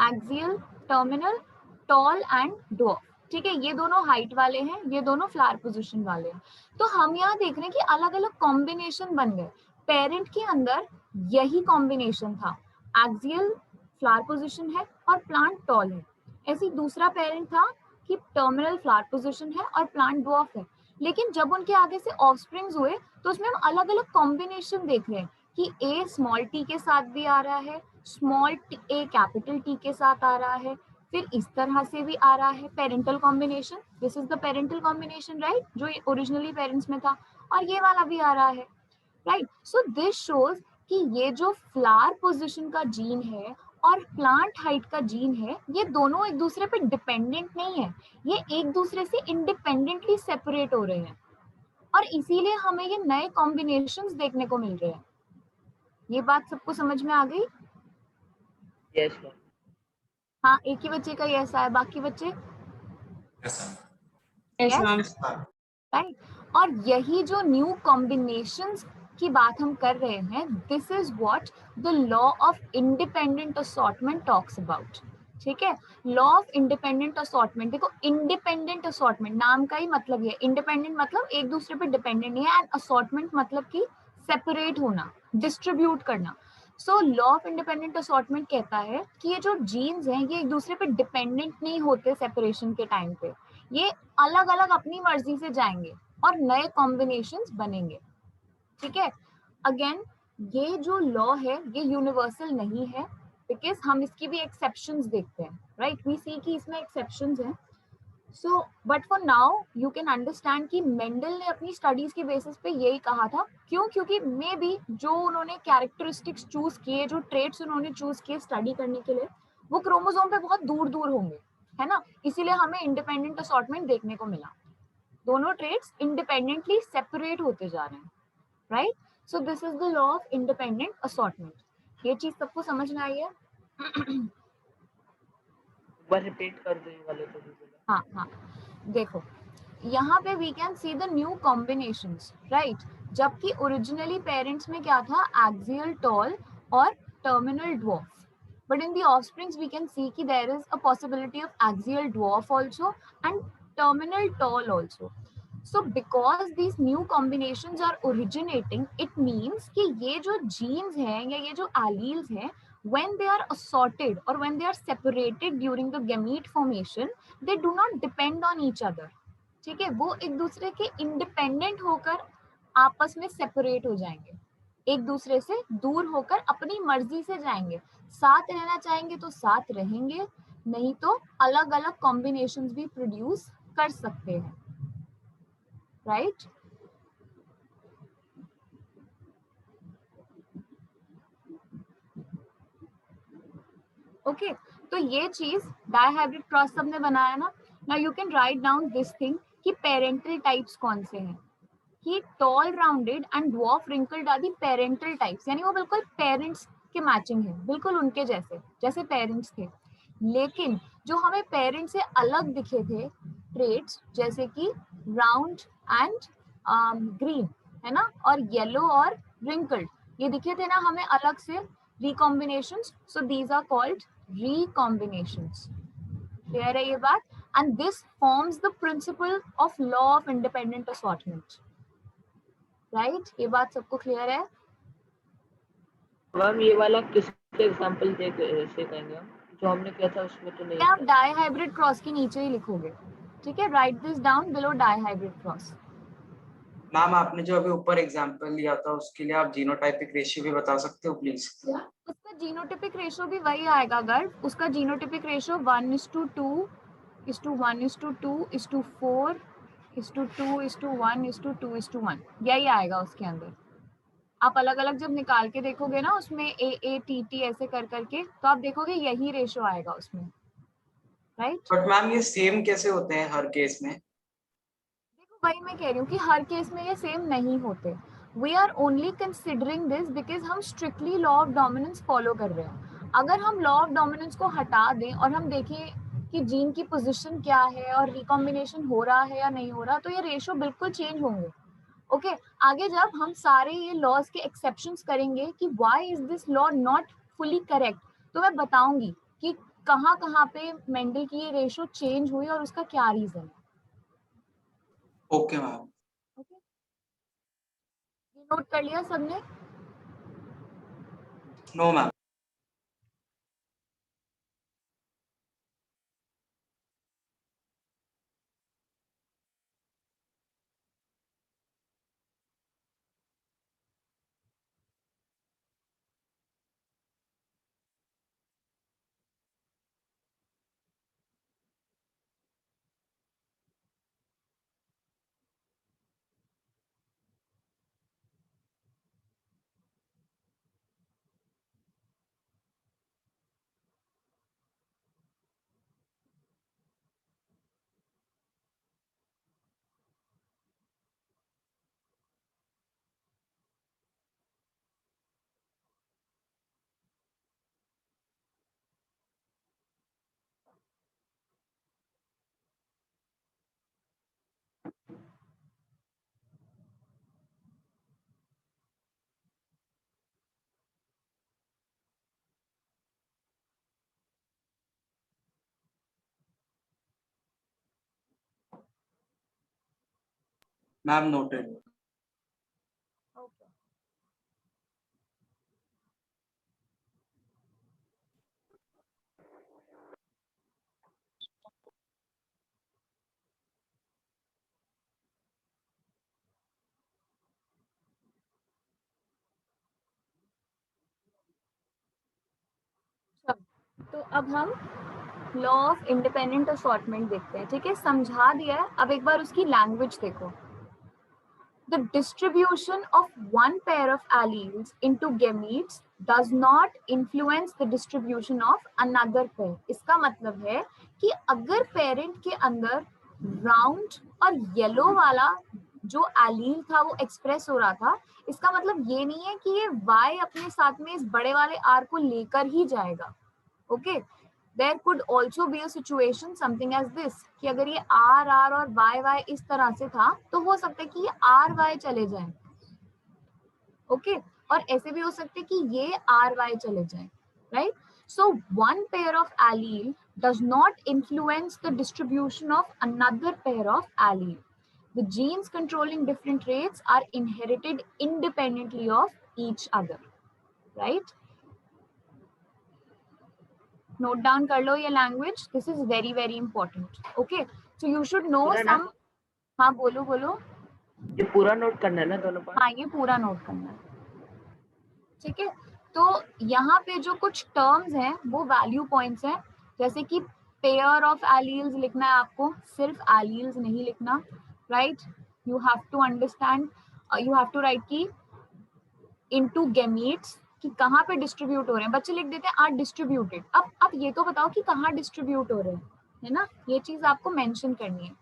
axial terminal tall and dwarf, ठीक है। ये दोनों हाइट वाले हैं, ये दोनों फ्लावर पोजीशन वाले हैं। तो हम यहाँ देख रहे हैं कि अलग अलग कॉम्बिनेशन बन गए। पेरेंट के अंदर यही कॉम्बिनेशन था, एक्सियल फ्लावर पोजीशन है और प्लांट टॉल है। ऐसे दूसरा पेरेंट था कि टर्मिनल फ्लावर पोजीशन है और प्लांट ड्वार्फ है। लेकिन जब उनके आगे से ऑफस्प्रिंग्स हुए तो उसमें हम अलग अलग कॉम्बिनेशन देख रहे हैं कि ए स्मॉल टी के साथ भी आ रहा है, स्मॉल ए कैपिटल टी के साथ आ रहा है, फिर इस तरह से भी आ रहा है parental combination. This is the parental combination, right, जो ओरिजिनली पेरेंट्स में था, और ये वाला भी आ रहा है, राइट। सो दिस शोज कि ये जो फ्लावर पोजीशन का जीन है और प्लांट हाइट का जीन है, ये दोनों एक दूसरे पे डिपेंडेंट नहीं है, ये एक दूसरे से इंडिपेंडेंटली सेपरेट हो रहे हैं, और इसीलिए हमें ये नए कॉम्बिनेशंस देखने को मिल रहे हैं। ये बात सबको समझ में आ गई? Yes, ma'am. हाँ, एक ही बच्चे का यस आया, बाकी बच्चे यस Yes? मैम। राइट। और यही जो न्यू कॉम्बिनेशंस की बात हम कर रहे हैं, this is what the law of independent assortment talks about, ठीक है। लॉ ऑफ इंडिपेंडेंट असॉर्टमेंट, देखो इंडिपेंडेंट असॉर्टमेंट नाम का ही मतलब ये, इंडिपेंडेंट मतलब एक दूसरे पे डिपेंडेंट नहीं है, एंड असॉर्टमेंट मतलब कि सेपरेट होना, डिस्ट्रीब्यूट करना। So law of independent assortment कहता है कि ये जो जीन्स हैं ये एक दूसरे पे डिपेंडेंट नहीं होते सेपरेशन के टाइम पे, ये अलग अलग अपनी मर्जी से जाएंगे और नए कॉम्बिनेशंस बनेंगे, ठीक है। अगेन ये जो लॉ है ये यूनिवर्सल नहीं है, बिकॉज हम इसकी भी एक्सेप्शंस देखते हैं, राइट, वी सी कि इसमें एक्सेप्शंस हैं। So but for now you can understand कि मेंडल ने अपनी स्टडीज के बेसिस पे यही कहा था। क्यों? क्योंकि मे बी जो उन्होंने कैरेक्टरिस्टिक्स चूज किए, जो ट्रेट्स उन्होंने चूज किए स्टडी करने के लिए, वो क्रोमोसोम पे बहुत दूर दूर होंगे, है ना, इसीलिए हमें इंडिपेंडेंट असॉर्टमेंट देखने को मिला। दोनों ट्रेट्स इंडिपेंडेंटली सेपरेट होते जा रहे हैं, right? So this is the law of independent assortment. ये चीज सबको समझ में आई है? एक बार रिपीट कर दो ये वाले तो भी बोला। हाँ हाँ, देखो यहाँ पे we can see the new combinations, right? जबकि ओरिजिनली पेरेंट्स में क्या था, एक्सियल टॉल और terminal dwarf, but in the offsprings we can see कि there is a possibility of axial dwarf also and terminal tall also. So because these new combinations are originating, it means कि ये जो genes हैं या ये जो alleles हैं, when they are assorted or when they are separated during the gamete formation, they do not depend on each other. ठीक है, वो एक दूसरे के इंडिपेंडेंट होकर आपस में सेपरेट हो जाएंगे, एक दूसरे से दूर होकर अपनी मर्जी से जाएंगे। साथ रहना चाहेंगे तो साथ रहेंगे, नहीं तो अलग अलग कॉम्बिनेशंस भी प्रोड्यूस कर सकते हैं, राइट? ओके, तो ये चीज डायहाइब्रिड क्रॉस सबने बनाया ना। Now you can write down this thing कि पेरेंटल टाइप्स कौन से हैं, कि tall rounded and dwarf wrinkled are the parental types, यानी वो बिल्कुल पेरेंट्स के मैचिंग है, बिल्कुल उनके जैसे जैसे पेरेंट्स थे। लेकिन जो हमें पेरेंट्स से अलग दिखे थे ट्रेट्स, जैसे कि राउंड एंड ग्रीन है ना, और येलो और रिंकल्ड, ये दिखे थे ना हमें अलग से recombinations, so these are called recombinations. Clear है ये बात? And this forms the principle of law of independent assortment, right? ये बात सबको क्लियर है? मैम ये वाला किसके एग्जांपल दे से कहेंगे हम, जो हमने किया था उसमें तो नहीं आप था। डायहाइब्रिड क्रॉस के नीचे ही लिखोगे, ठीक है? Right this down below dihybrid cross. Ma'am आपने जो अभी ऊपर एग्जांपल लिया था उसके लिए आप जीनोटाइपिक रेशियो भी बता सकते हो प्लीज? उसका जीनोटिपिक रेशियो भी वही आएगा गर्व, उसका जीनोटिपिक रेशियो 1:2 1:2 1:4 1:1 यही आएगा उसके अंदर। आप अलग अलग जब निकाल के देखोगे ना उसमें AATT ऐसे कर करके, तो आप देखोगे यही रेशियो आएगा उसमें, राइट? बट मैम ये सेम कैसे होते हैं हर केस में? देखो वही मैं कह रही हूँ कि हर केस में ये सेम नहीं होते। We are only considering this because हम strictly law of dominance follow कर रहे हैं। अगर हम लॉ ऑफ डोमिनेंस को हटा दें और हम देखें कि जीन की पोजीशन क्या है और रिकॉम्बिनेशन हो रहा है या नहीं हो रहा, तो ये रेशियो बिल्कुल चेंज होंगे। ओके आगे जब हम सारे ये लॉज के एक्सेप्शंस करेंगे कि why is this law not fully correct, तो मैं बताऊंगी कि कहाँ कहाँ पे मेंडल की ये रेशियो चेंज हुई और उसका क्या रीजन है। Okay ma'am. ओके, ये नोट कर लिया सबने? No ma'am. Ma'am noted. Okay तो अब हम लॉ ऑफ इंडिपेंडेंट असॉर्टमेंट देखते हैं, ठीक है? समझा दिया है, अब एक बार उसकी लैंग्वेज देखो। The distribution of one pair of alleles into gametes does not influence the distribution of another pair. इसका मतलब है कि अगर पेरेंट के अंदर राउंड और येलो वाला जो एलील था वो एक्सप्रेस हो रहा था, इसका मतलब ये नहीं है कि ये Y अपने साथ में इस बड़े वाले R को लेकर ही जाएगा. Okay, there could also be a situation something as this कि अगर ये R R और Y Y इस तरह से था तो हो सकता है कि ये R Y चले जाए. ओके, और ऐसे भी हो सकते हैं कि ये R Y चले जाए, right? So one pair of allele does not influence the distribution of another pair of allele. The genes controlling different traits are inherited independently of each other, right? Note down kar lo ye language. This is very very important. Okay, so you should know पूरा ना? some. हाँ बोलो बोलो. ये पूरा note करना है ना दोनों पार्ट? हाँ ये पूरा नोट करना है. ठीक है, तो यहाँ पे जो कुछ टर्म्स हैं वो वैल्यू पॉइंट्स हैं, जैसे कि पेयर ऑफ एलील्स लिखना है आपको, सिर्फ एलील्स नहीं लिखना, right? You have to understand, you have to write की इनटू गैमीट्स कि कहाँ पे डिस्ट्रीब्यूट हो रहे हैं. बच्चे लिख देते हैं आर डिस्ट्रीब्यूटेड. अब ये तो बताओ कि कहाँ डिस्ट्रीब्यूट हो रहे हैं, है ना? ये चीज आपको मेंशन करनी है.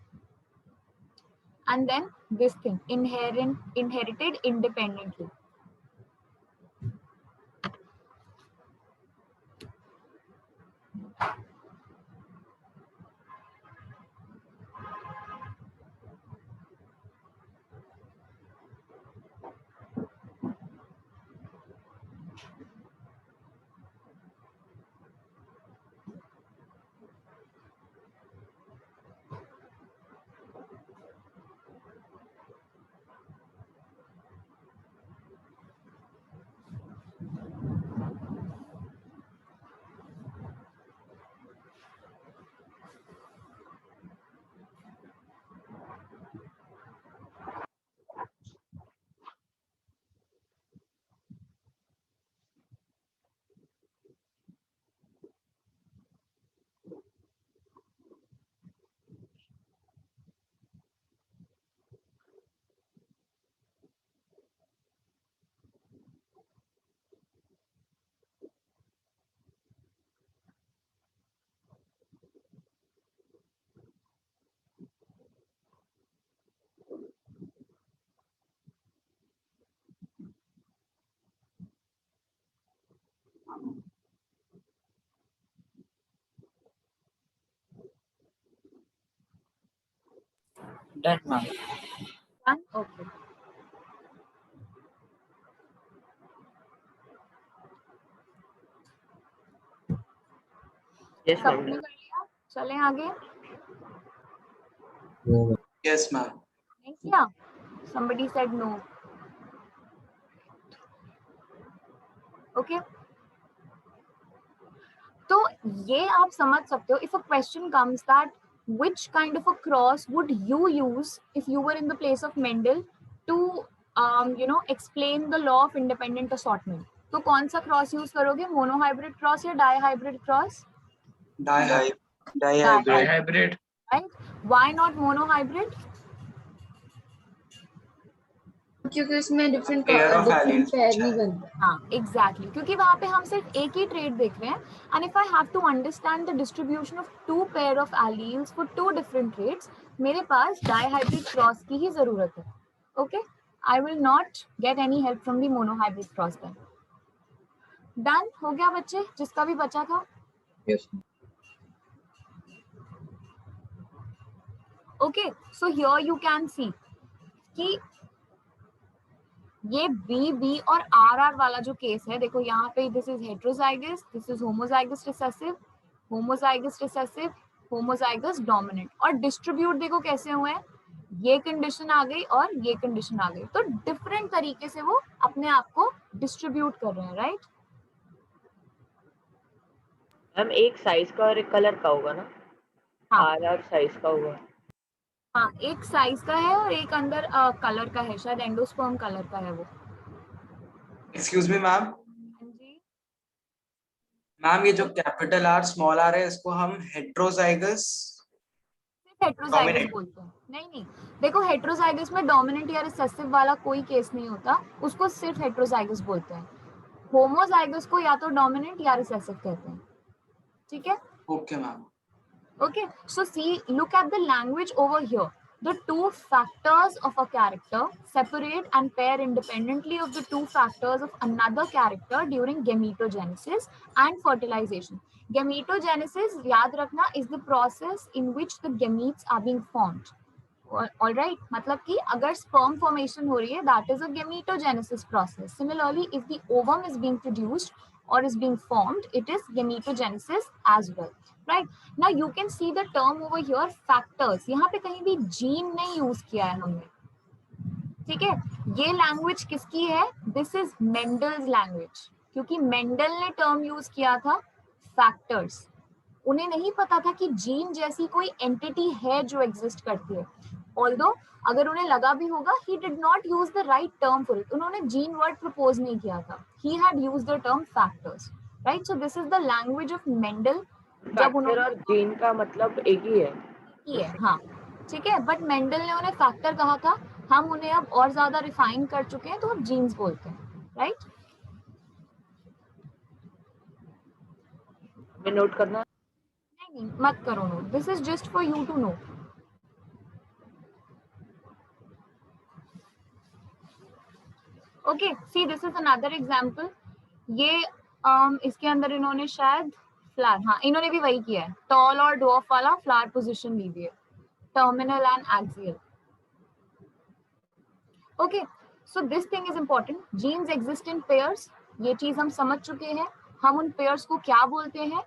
And then this thing inherited independently. Done, ma'am. Okay. Yes, ma'am. सबने कर लिया? चलें आगे. Yes, ma'am. नहीं किया? Somebody said no. Okay. तो ये आप समझ सकते हो. If a question comes that which kind of a cross would you use if you were in the place of Mendel to explain the law of independent assortment, तो कौन सा cross use करोगे? मोनोहाइब्रिड क्रॉस या dihybrid cross? Dihybrid. Right? Why not monohybrid? क्योंकि उसमें different Pair of different alleles pair नहीं बनते. हाँ एग्जैक्टली, क्योंकि वहां पे हम सिर्फ एक ही ट्रेड देख रहे हैं. And if I have to understand the distribution of two pair of alleles for two different traits, मेरे पास डाईहाइब्रिड क्रॉस की ही जरूरत है. Okay, I will not get any help from the monohybrid cross. Done हो गया बच्चे, जिसका भी बचा था? Yes. Okay, so here you can see कि ये बी और आर वाला जो केस है, देखो यहाँ पे this is heterozygous, this is homozygous recessive, homozygous recessive, homozygous dominant. और डिस्ट्रीब्यूट देखो कैसे हुए हैं, ये कंडीशन आ गई और ये कंडीशन आ गई, तो डिफरेंट तरीके से वो अपने आप को डिस्ट्रीब्यूट कर रहे हैं, राइट? मैम एक साइज का और एक कलर का होगा ना? हाँ. आर साइज का होगा. हाँ, एक साइज का है और एक अंदर कलर का है, शायद एंडोस्पर्म कलर का है वो. Excuse me, ma'am. हाँ जी. मैम ये जो कैपिटल आर स्मॉल आर है इसको हम हेट्रोजाइगस सिर्फ हेट्रोजाइगस Dominant. बोलते हैं. नहीं, देखो हेट्रोजाइगस में डोमिनेंट या रिसेसिव वाला कोई केस नहीं होता, उसको सिर्फ हेट्रोजाइगस बोलते हैं. होमोजाइगस को या तो डोमिनेंट या रिसेसिव कहते हैं. ठीक है? Okay ma'am. Okay, so see, look at the language over here. The two factors of a character separate and pair independently of the two factors of another character during gametogenesis and fertilization. Gametogenesis, याद रखना, is the process in which the gametes are being formed. All right, मतलब कि अगर sperm formation हो रही है, that is a gametogenesis process. Similarly, if the ovum is being produced or is being formed, it is gametogenesis as well. Right, now you can see the term over here, factors. यहाँ पे कहीं भी gene नहीं use किया है हमने, ठीक है. ये लैंग्वेज किसकी है? दिस इज मेंडल्स लैंग्वेज, क्योंकि मेंडल ने टर्म यूज किया था फैक्टर्स. उन्हें नहीं पता था कि जीन जैसी कोई एंटिटी है जो एग्जिस्ट करती है. ऑल्दो अगर उन्हें लगा भी होगा, he did not use the right term for it. उन्होंने जीन वर्ड प्रपोज नहीं किया था. He had used the term factors. Right, so this is the language of Mendel. जब फैक्टर उन्होंने और जीन का मतलब एक ही है. की है, हाँ ठीक है, बट मेंडल ने उन्हें फैक्टर कहा था. हम उन्हें अब और ज्यादा रिफाइन कर चुके हैं, तो अब जीन्स बोलते हैं. राइट, हमें नोट करना. नहीं मत करो note, this is just for you to know. Okay, see this is another example. ये इसके अंदर इन्होंने शायद फ्लावर, हाँ इन्होंने भी वही किया है, टॉल और डॉफ वाला फ्लावर पोजीशन ली हुई है, terminal and axial. Okay, so this thing is important. Genes exist in pairs, ये चीज हम समझ चुके हैं. हम उन पेयर्स को क्या बोलते हैं?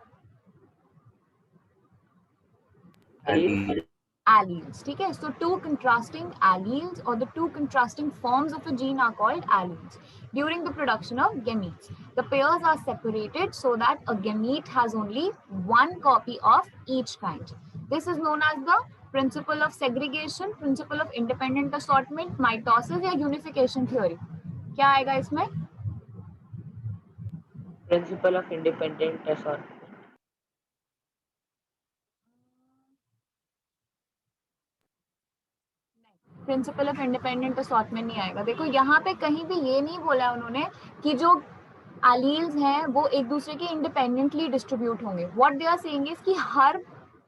Alleles. ठीक है, so two contrasting alleles or the two contrasting forms of a gene are called alleles during the production of gametes. The pairs are separated so that a gamete has only one copy of each kind. This is known as the principle of segregation, principle of independent assortment, mitosis या unification theory. क्या आएगा इसमें? Principle of independent assortment. Principle of independent assortment नहीं आएगा. देखो यहाँ पे कहीं भी ये नहीं बोला उन्होंने कि जो एलील्स हैं वो एक दूसरे के इंडिपेंडेंटली डिस्ट्रीब्यूट होंगे. What they are saying is कि हर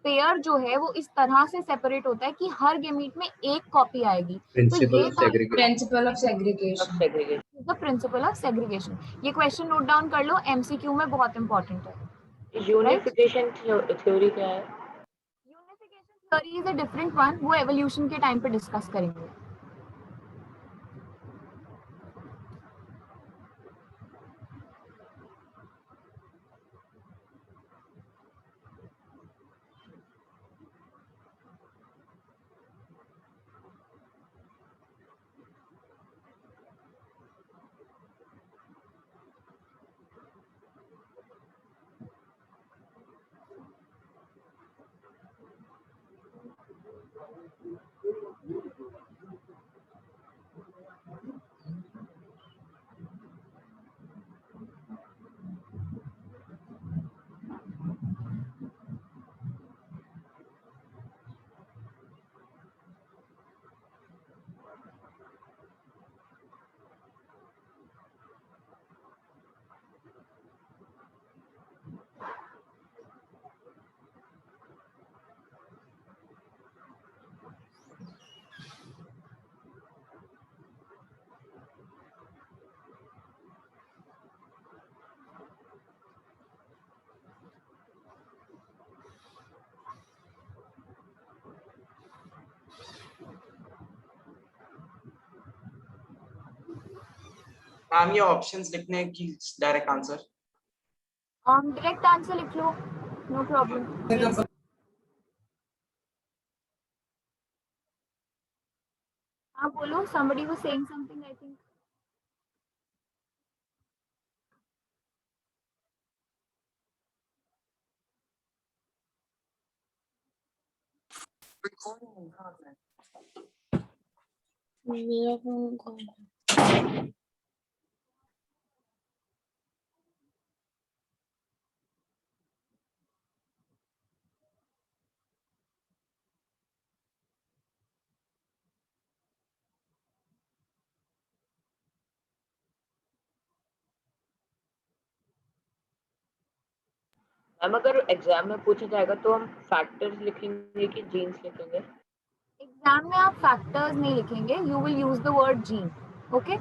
पेयर जो है वो इस तरह से सेपरेट होता है कि हर गेमीट में एक कॉपी आएगी. Principle of segregation. Principle of of segregation. Segregation. The principle of segregation. ये क्वेश्चन नोट डाउन कर लो, एमसीक्यू में बहुत इंपॉर्टेंट है. यूनिफिकेशन थ्योरी क्या है? Unification theory is a different one, वो एवोल्यूशन के टाइम पे डिस्कस करेंगे. मैम ये ऑप्शंस लिखने की डायरेक्ट आंसर. डायरेक्ट आंसर लिख लो, नो प्रॉब्लम. हाँ बोलो, somebody was saying something I think. मेरा फोन कौन? मैम अगर एग्जाम में पूछा जाएगा तो हम फैक्टर्स लिखेंगे कि जीन्स लिखेंगे? एग्जाम में आप फैक्टर्स नहीं लिखेंगे, you will use the word gene, okay?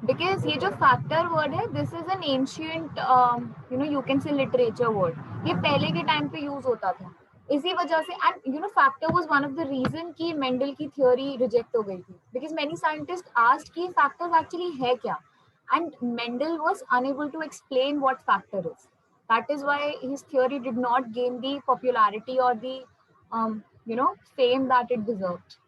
Because ये जो फैक्टर वर्ड है, this is an ancient you can say literature word, ये पहले के टाइम पे यूज होता था, इसी वजह से। And factor was one of the reason कि मेंडल की थ्योरी रिजेक्ट हो गई थी, बिकॉज मेनी साइंटिस्ट आस्क्ड कि फैक्टर्स एक्चुअली है क्या, and Mendel was unable to explain what factor is. That is why his theory did not gain the popularity or the fame that it deserved.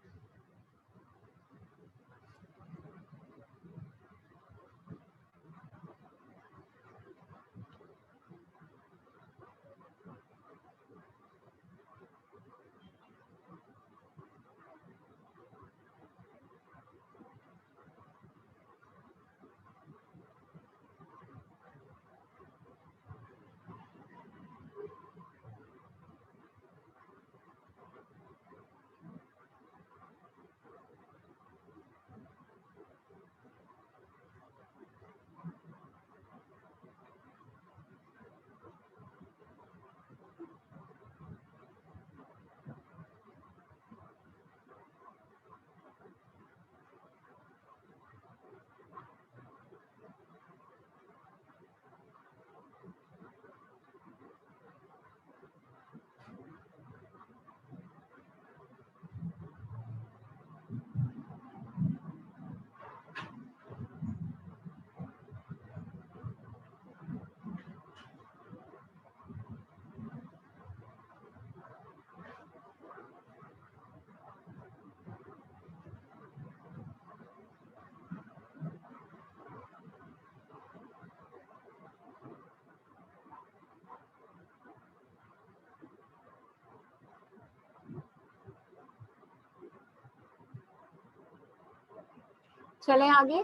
चले आगे.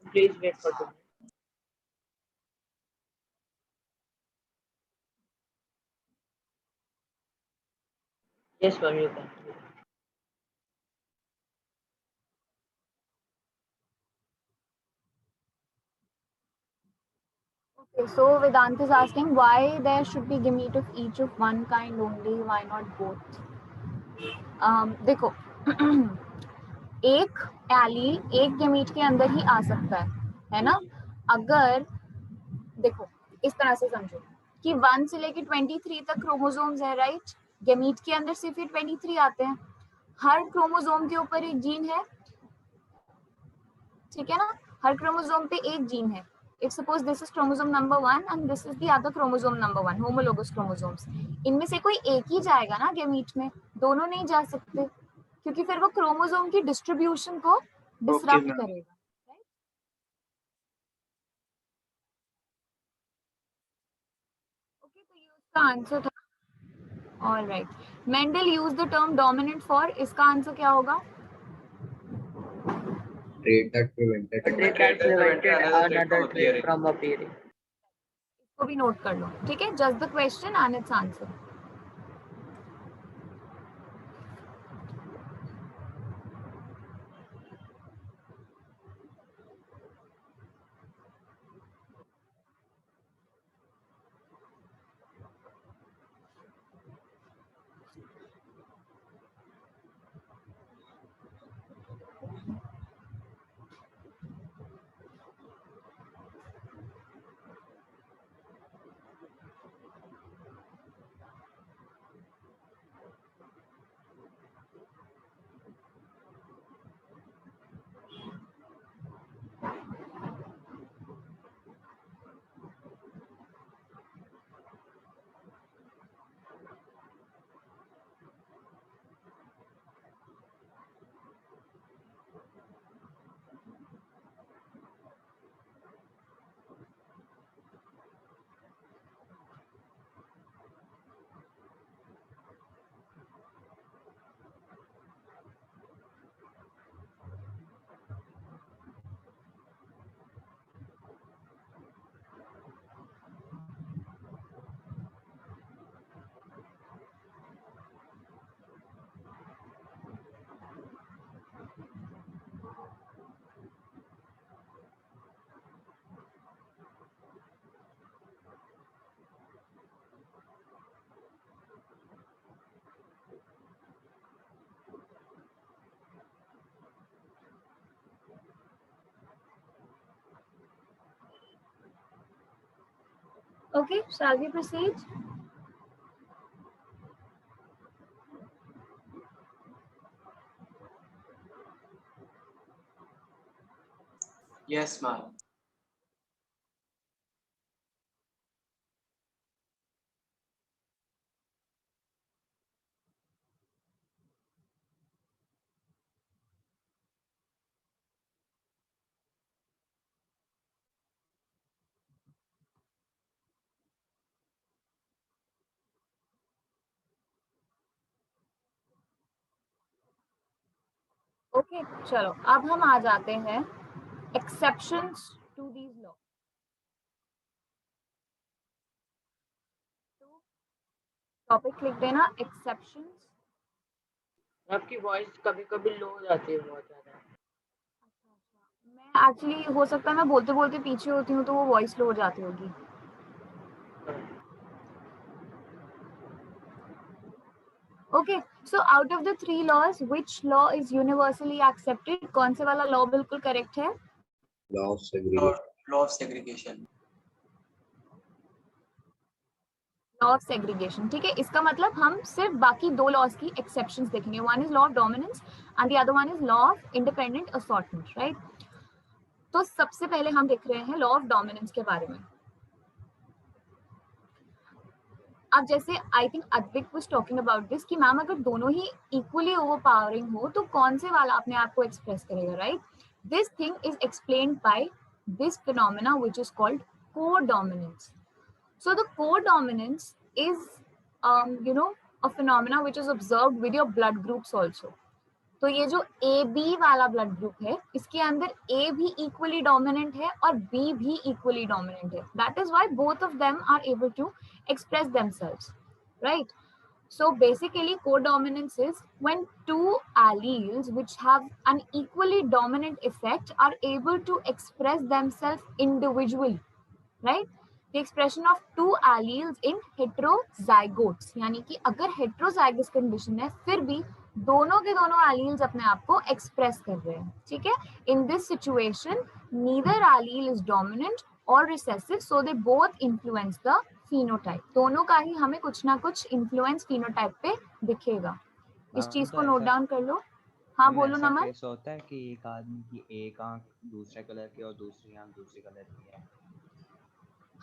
Please wait for 2 minutes. Yes, ma'am, you can. Okay, so Vedant is asking why there should be gamete of each of one kind only, why not both? देखो एक allele एक gamete के अंदर ही आ सकता है ना? अगर देखो इस तरह से समझो कि 1 से लेके 23 तक क्रोमोसोम्स है, राइट? गैमीट के अंदर सिर्फ 23 आते हैं. हर क्रोमोसोम के ऊपर एक जीन है, ठीक है ना? हर क्रोमोसोम पे एक जीन है. If suppose this is chromosome number 1 and this is the other chromosome number 1, homologous chromosomes, इनमें से कोई एक ही जाएगा ना गैमीट में, दोनों नहीं जा सकते, क्योंकि फिर वो क्रोमोसोम की डिस्ट्रीब्यूशन को डिसरप्ट करेगा. ओके, तो ये उसका आंसर था. Alright, Mendel use the term dominant for, इसका आंसर क्या होगा? Trait that prevented A trait that prevented another trait from appearing. इसको भी नोट कर लो, ठीक है? Just the question and it's answer. Okay, shall we proceed? Yes, ma'am. Okay चलो अब हम आ जाते हैं एक्सेप्शंस टू दीज लॉ। तो टॉपिक लिख देना एक्सेप्शंस। आपकी वॉइस कभी कभी लो हो जाती है बहुत ज्यादा। मैं एक्चुअली हो सकता है मैं बोलते बोलते पीछे होती हूँ तो वो वॉइस लो हो जाती होगी। Okay so out of the 3 laws which law is universally accepted? कौन से वाला लॉ बिल्कुल करेक्ट है? Law of segregation. Law of segregation. Law of segregation. ठीक है, इसका मतलब हम सिर्फ बाकी 2 लॉज की एक्सेप्शंस देखेंगे। One is law of dominance and the other one is law of independent assortment, right? तो सबसे पहले हम देख रहे हैं लॉ ऑफ डोमिनेंस के बारे में। अब जैसे I think Advik was talking about this कि मैम अगर दोनों ही इक्वली ओवरपावरिंग हो तो कौन से वाला अपने आप को एक्सप्रेस करेगा, right? This thing is explained by this phenomena which is called codominance. So the codominance is, a phenomena which is observed with your blood groups also. तो ये जो ए बी वाला ब्लड ग्रुप है इसके अंदर ए भी equally dominant है और बी भी इक्वली डोमिनेंट है. That is why both of them are able to express themselves, right? So basically codominance is when two alleles which have an equally dominant effect are able to express themselves individually, right? The expression of two alleles in heterozygotes, यानी कि अगर heterozygous condition है फिर भी दोनों के दोनों alleles अपने आप को express कर रहे हैं, ठीक है? In this situation, neither allele is dominant or recessive, so they both influence the phenotype. दोनों का ही हमें कुछ ना कुछ influence phenotype पे दिखेगा. इस चीज को नोट डाउन कर लो. हाँ बोलो ऐसा नमन. केस होता है कि एक आदमी की एक आंख दूसरे कलर की और दूसरी आंख दूसरे कलर की है.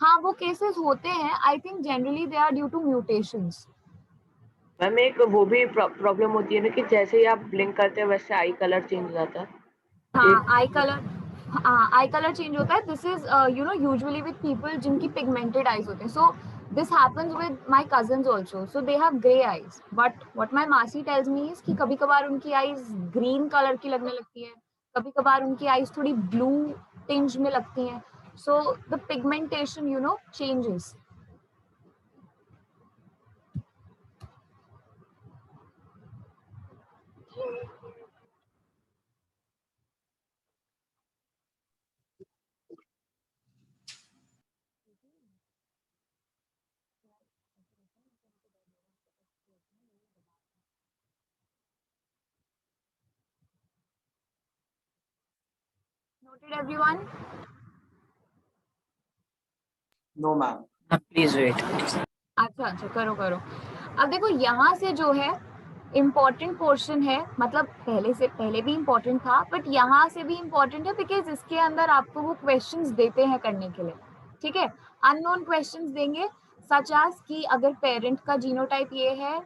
हाँ वो केसेस होते हैं. I think generally they are due to mutations. Ma'am एक वो भी प्रॉब्लम होती है ना कि जैसे ही आप ब्लिंक करते हैं वैसे आई कलर चेंज हो जाता है. हाँ आई कलर चेंज होता है. This is usually with people जिनकी पिगमेंटेड आईज होते हैं. So this happens with my cousins also. So they have grey eyes, but what my मासी टेल्स मी इज कि कभी कभार उनकी आईज ग्रीन कलर की लगने लगती है, कभी कभार उनकी आईज थोड़ी ब्लू टिंज में लगती हैं. So the pigmentation changes. Noted everyone? No, ma'am. Please wait. अच्छा करो. अब देखो यहाँ से जो है इम्पोर्टेंट पोर्शन है, मतलब पहले भी इम्पोर्टेंट था बट यहाँ से भी इम्पोर्टेंट है बिकॉज इसके अंदर आपको वो क्वेश्चंस देते हैं करने के लिए, ठीक है? अननोन क्वेश्चंस देंगे सच एज कि अगर पेरेंट का जीनोटाइप ये है,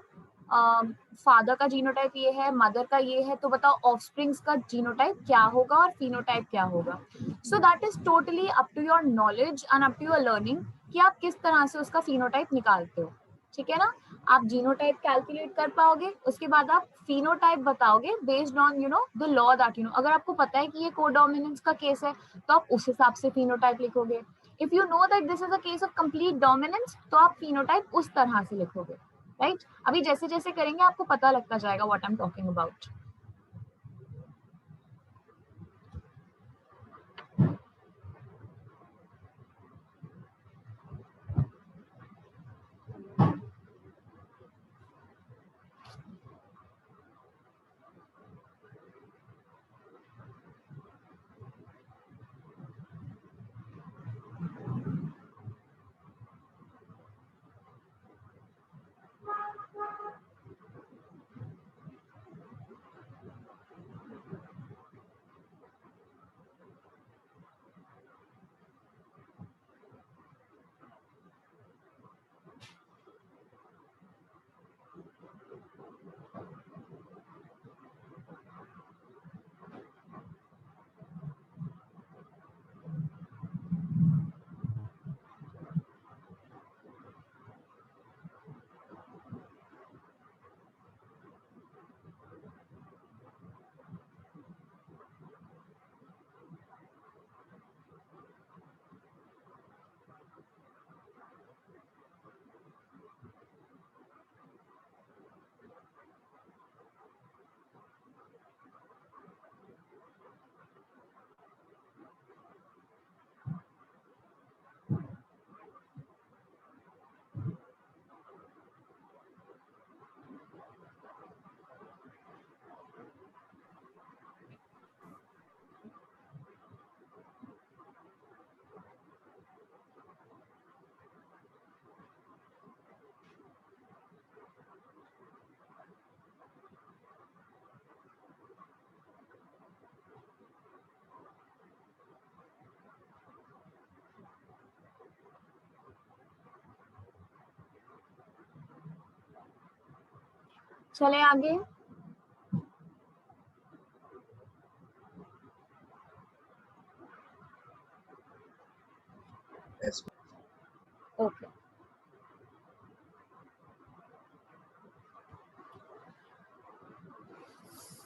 फादर का जीनोटाइप ये है, मदर का ये है, तो बताओ ऑफस्प्रिंग्स का जीनोटाइप क्या होगा और फिनोटाइप क्या होगा. So that is totally up to your knowledge and up to your learning कि आप किस तरह से उसका फिनोटाइप निकालते हो, ठीक है ना? आप जीनोटाइप कैलकुलेट कर पाओगे, उसके बाद आप फिनोटाइप बताओगे based on the law that अगर आपको पता है कि ये कोडोमिनेंस का केस है तो आप उस हिसाब से फिनोटाइप लिखोगे. If you know that this is a case of complete dominance तो आप फिनोटाइप उस तरह से लिखोगे, राइट? अभी जैसे जैसे करेंगे आपको पता लगता जाएगा what I am talking about. चले आगे। Yes. Okay.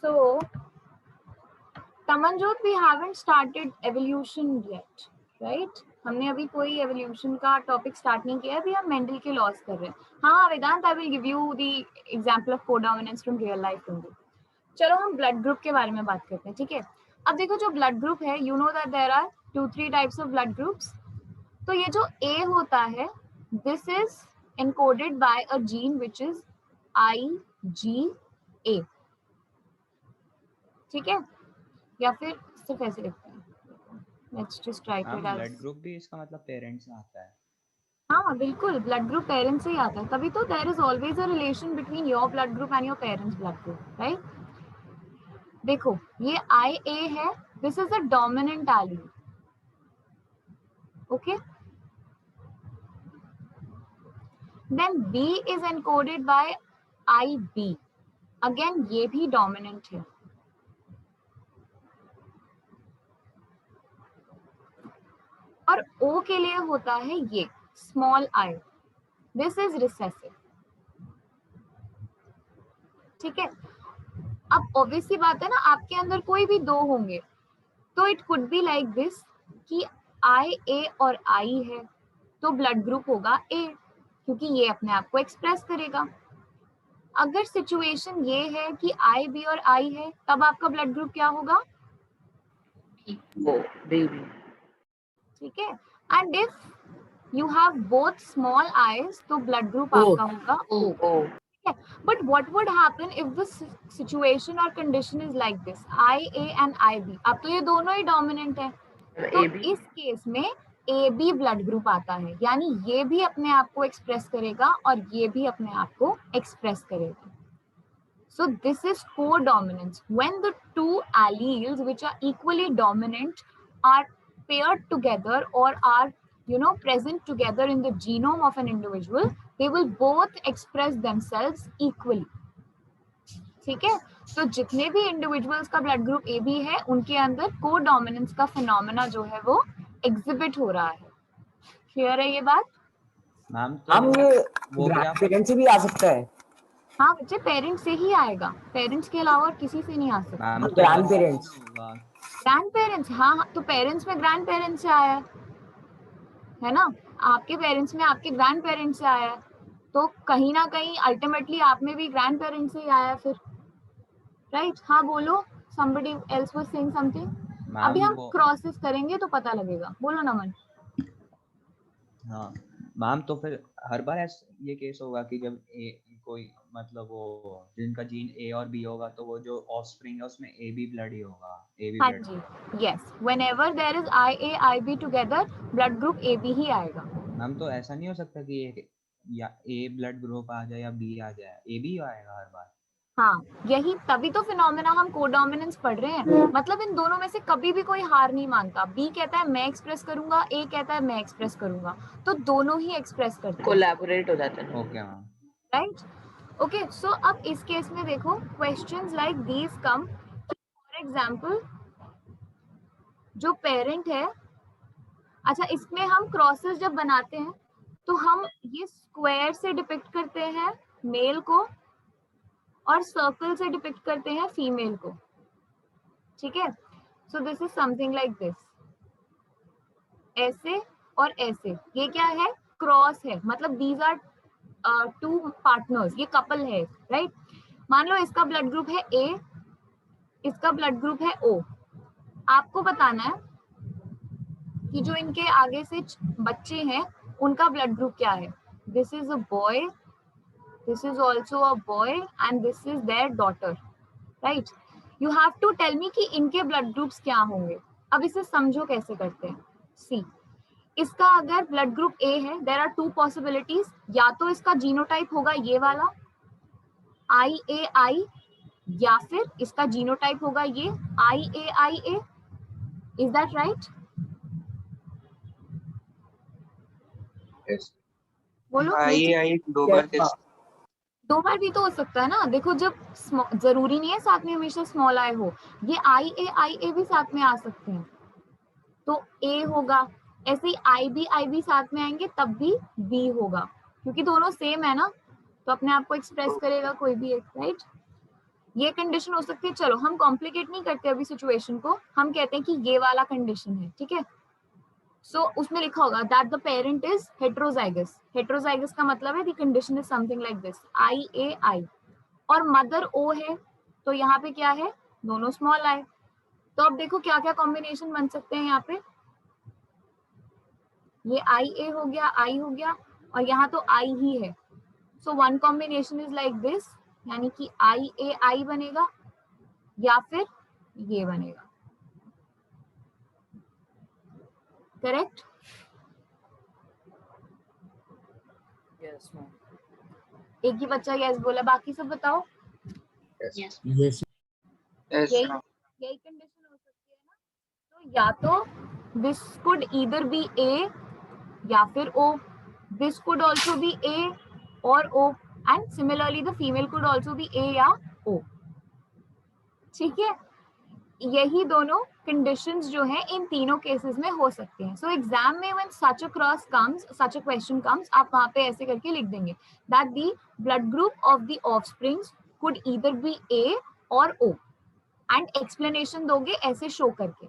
So, Tamanjot, we haven't started evolution yet, right? हमने अभी कोई evolution का टॉपिक स्टार्ट नहीं किया, अभी हम मेंडल के लॉस कर रहे हैं। हाँ Vedant, I will give you the example of codominance from real life only. चलो हम ब्लड ग्रुप के बारे में बात करते हैं, ठीक है। अब देखो जो ब्लड ग्रुप है, you know that there are 2-3 types of blood groups. तो ये जो A होता है, this is encoded by a gene which is IgA, ठीक है, या फिर सिर्फ ऐसे लिखते हैं, let's just write it as. Blood group भी इसका मतलब पेरेंट्स से आता है। हाँ बिल्कुल, ब्लड ग्रुप पेरेंट्स से ही आता है, तभी तो there is always a relation between your blood group and your parents blood group, right. देखो ये IA है, this is a dominant allele, okay. Then B is encoded by IB, again ये भी डोमिनेंट है। और O के लिए होता है ये small I, this is recessive, ठीक है। अब ऑब्वियस सी बात है ना, आपके अंदर कोई भी दो होंगे तो it could be like this कि IA और I है तो ब्लड ग्रुप होगा A, क्योंकि ये अपने आप को एक्सप्रेस करेगा। अगर सिचुएशन ये है कि IB और I है, तब आपका ब्लड ग्रुप क्या होगा? वो बेबी, ठीक है। And if you have both small i's तो ब्लड ग्रुप आपका होगा O, ठीक है। But what would happen if the situation और condition is like this, IA एंड IB, अब तो ये दोनों ही डोमिनेंट है, तो इस केस में AB ब्लड ग्रुप आता है, यानी ये भी अपने आप को एक्सप्रेस करेगा और ये भी अपने आप को एक्सप्रेस करेगा। So this is codominance, when the two alleles which are equally dominant are paired together or are, you know, present together in the genome of an individual, they will both express themselves equally, ठीक है। तो जितने भी individuals का blood group AB है, उनके अंदर codominance का फिनोमेना जो है वो एग्जिबिट हो रहा है। क्लियर है ये बात? मैम ये ग्रैंडपेरेंट्स से भी आ सकता है? हाँ बच्चे, पेरेंट्स से ही आएगा, पेरेंट्स के अलावा और किसी से नहीं आ सकता। ग्रैंडपेरेंट्स, ग्रैंडपेरेंट्स, हाँ तो पेरेंट्स में ग्रैंडपेरेंट्स से आया है ना, आपके पेरेंट्स में आपके ग्रैंडपेरेंट्स से आया, तो कहीं ना कहीं अल्टीमेटली आप में भी ग्रैंडपेरेंट्स से ही आया फिर, राइट। हाँ बोलो, somebody else was saying something। अभी हम क्रॉसेस करेंगे तो पता लगेगा, बोलो नमन। हाँ मैम, तो फिर हर बार ये केस होगा कि जब कोई मतलब वो जिनका जीन A और B होगा तो वो जो ऑफस्प्रिंग है उसमें AB ब्लड ही होगा, AB हाँ ब्लड। जी, yes, whenever there is IA IB together, blood group AB ही आएगा। मैम तो ऐसा नहीं हो सकता कि या A ब्लड ग्रुप आ जाए या B आ जाए, AB आएगा हर बार? हाँ यही, तभी तो फिनोमेना हम कोडोमिनेंस पढ़ रहे हैं, मतलब इन दोनों में से कभी भी कोई हार नहीं मानता। B कहता है मैं एक्सप्रेस करूंगा, A कहता है मैं एक्सप्रेस करूंगा, तो दोनों ही एक्सप्रेस करते हैं, कोलैबोरेट हो जाते हैं। Okay ma'am, right. ओके, सो अब इस केस में देखो questions like these come, for example जो पेरेंट है, अच्छा इसमें हम क्रॉसेस जब बनाते हैं तो हम ये स्क्वायर से डिपिक्ट करते हैं मेल को और सर्कल से डिपिक्ट करते हैं फीमेल को, ठीक है। So this is something like this, ऐसे और ऐसे, ये क्या है? क्रॉस है, मतलब दीज आर टू पार्टनर्स, ये कपल है, राइट। मान लो इसका ब्लड ग्रुप है A, इसका ब्लड ग्रुप है O। आपको बताना है कि जो इनके आगे से बच्चे हैं उनका ब्लड ग्रुप क्या है। This is a boy, this is also a boy and this is their daughter, right? You have to tell me कि इनके ब्लड ग्रुप्स क्या होंगे। अब इसे समझो कैसे करते हैं। सी, इसका अगर ब्लड ग्रुप A है, there are two possibilities, या तो इसका जीनोटाइप होगा ये वाला IAI, या फिर इसका जीनोटाइप होगा ये IAIA। Is that right? Yes. बोलो। IAI global test. दो बार भी तो हो सकता है ना। देखो जब जरूरी नहीं है साथ में हमेशा स्मॉल आई हो, ये आई ए भी साथ में आ सकते हैं, तो ए होगा। ऐसे ही आई बी साथ में आएंगे तब भी बी होगा, क्योंकि दोनों सेम है ना, तो अपने आप को एक्सप्रेस करेगा कोई भी एक, राइट। ये कंडीशन हो सकती है। चलो हम कॉम्प्लिकेट नहीं करते अभी सिचुएशन को, हम कहते हैं कि ये वाला कंडीशन है, ठीक है। सो उसमें लिखा होगा that the parent is heterozygous. Heterozygous का मतलब है the condition is something like this, I A I, और मदर ओ है, तो यहाँ पे क्या है, दोनों स्मॉल आई। तो अब देखो क्या क्या कॉम्बिनेशन बन सकते हैं यहाँ पे, ये आई ए हो गया, आई हो गया, और यहाँ तो आई ही है। So one combination is like this, यानी कि आई ए आई बनेगा या फिर ये बनेगा, करेक्ट। Yes ma'am. एक ही बच्चा यस बोला, बाकी सब बताओ। यस। यही कंडीशन हो सकती है ना। तो या तो this could either be A या फिर O, this could also be A और O, and similarly the female could also be A या ओ, ठीक है। यही दोनों कंडीशंस जो हैं इन तीनों केसेस में हो सकते हैं। सो एग्जाम में when such a cross comes, such a question comes, आप वहां पे ऐसे करके लिख देंगे that the blood group of the offsprings could either be A और ओ, एंड एक्सप्लेनेशन दोगे ऐसे शो करके,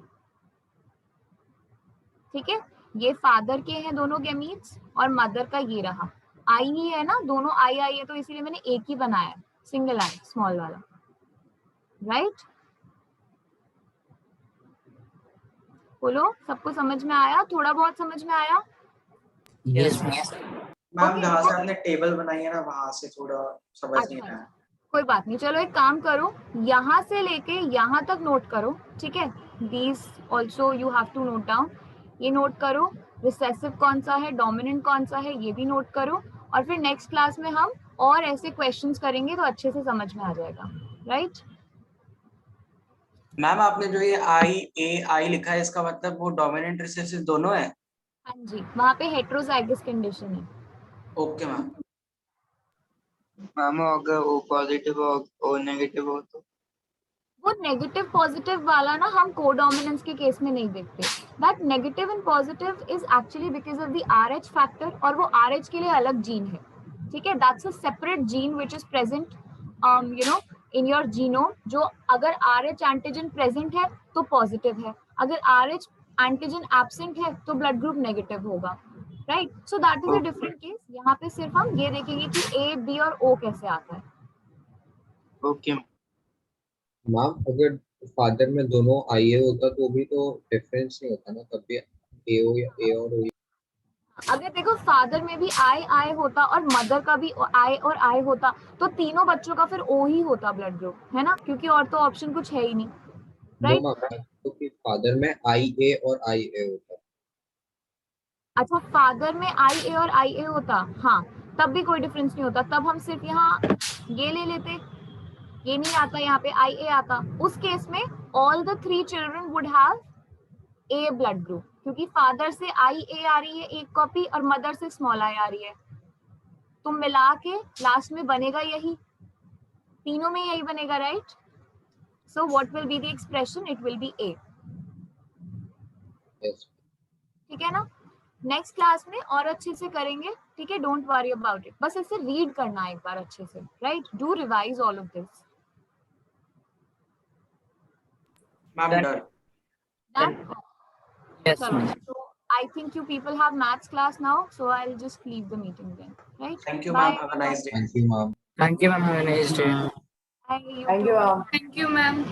ठीक है। ये फादर के हैं दोनों गैमीट्स और मदर का ये रहा, आई ही है ना, दोनों आई आई है, तो इसीलिए मैंने एक ही बनाया, सिंगल आई स्मॉल वाला, राइट। बोलो सबको समझ में आया, थोड़ा बहुत समझ में आया। यस मैम जहाँ से आपने टेबल बनाई है ना वहां से थोड़ा समझ नहीं आया। कोई बात नहीं, चलो एक काम करो, यहाँ से लेके यहाँ तक नोट करो, ठीक है। These also you have to note down, ये नोट करो, रिसेसिव कौन सा है, डोमिनेंट कौन सा है, ये भी नोट करो, और फिर नेक्स्ट क्लास में हम और ऐसे क्वेश्चंस करेंगे तो अच्छे से समझ में आ जाएगा, राइट। मैम आपने जो ये आई ए आई लिखा है इसका मतलब वो डोमिनेंट रिसेसिव दोनों है? हाँ जी, वहाँ पे हेट्रोजाइगस कंडीशन है। Okay ma'am. मैम अगर ओ पॉजिटिव और ओ नेगेटिव हो तो? वो नेगेटिव पॉजिटिव वाला ना हम कोडोमिनेंस के केस में नहीं देखते। That negative and positive is actually because of the RH factor, और वो RH के लिए अलग जीन है, ठीक है। That's a separate gene which is present you know in your genome, जो अगर RH एंटीजन प्रेजेंट है तो पॉजिटिव है, अगर RH एंटीजन एब्सेंट है तो ब्लड ग्रुप नेगेटिव होगा, right. So that is a different case. यहाँ पे सिर्फ हम ये देखेंगे कि A, B और O कैसे आता है। ओके मैम अगर फादर में दोनों IA होता तो भी तो डिफरेंस नहीं होता ना, तब भी AO या A और O। अगर देखो फादर में भी आई होता और मदर का भी आई और आई होता तो तीनों बच्चों का फिर O ही होता ब्लड ग्रुप, है ना, क्योंकि और तो ऑप्शन कुछ है ही नहीं, राइट। तो कि फादर में IA और IA होता। अच्छा, फादर में IA और IA होता, हाँ, तब भी कोई डिफरेंस नहीं होता, तब हम सिर्फ यहाँ ये ले लेते, ये नहीं आता, यहाँ पे IA आता। उस केस में all the 3 children would have A blood group, क्योंकि फादर से IA आ रही है एक कॉपी और मदर से स्मॉल I आ रही है, तो मिला के लास्ट में बनेगा यही, तीनों में यही बनेगा, right. So what will be the expression, it will be A, ठीक है ना। नेक्स्ट क्लास में और अच्छे से करेंगे, ठीक है, डोंट वरी अबाउट इट, बस इसे रीड करना एक बार अच्छे से, right. Do revise all of this. Ma'am done. Yes, Chalo. ma'am. So I think you people have maths class now, so I'll just leave the meeting then, right? Thank you Bye. ma'am, have a nice day. Thank you, ma'am. Thank you, ma'am. Have a nice day. Bye, you Thank too. you, ma'am. Thank you, ma'am.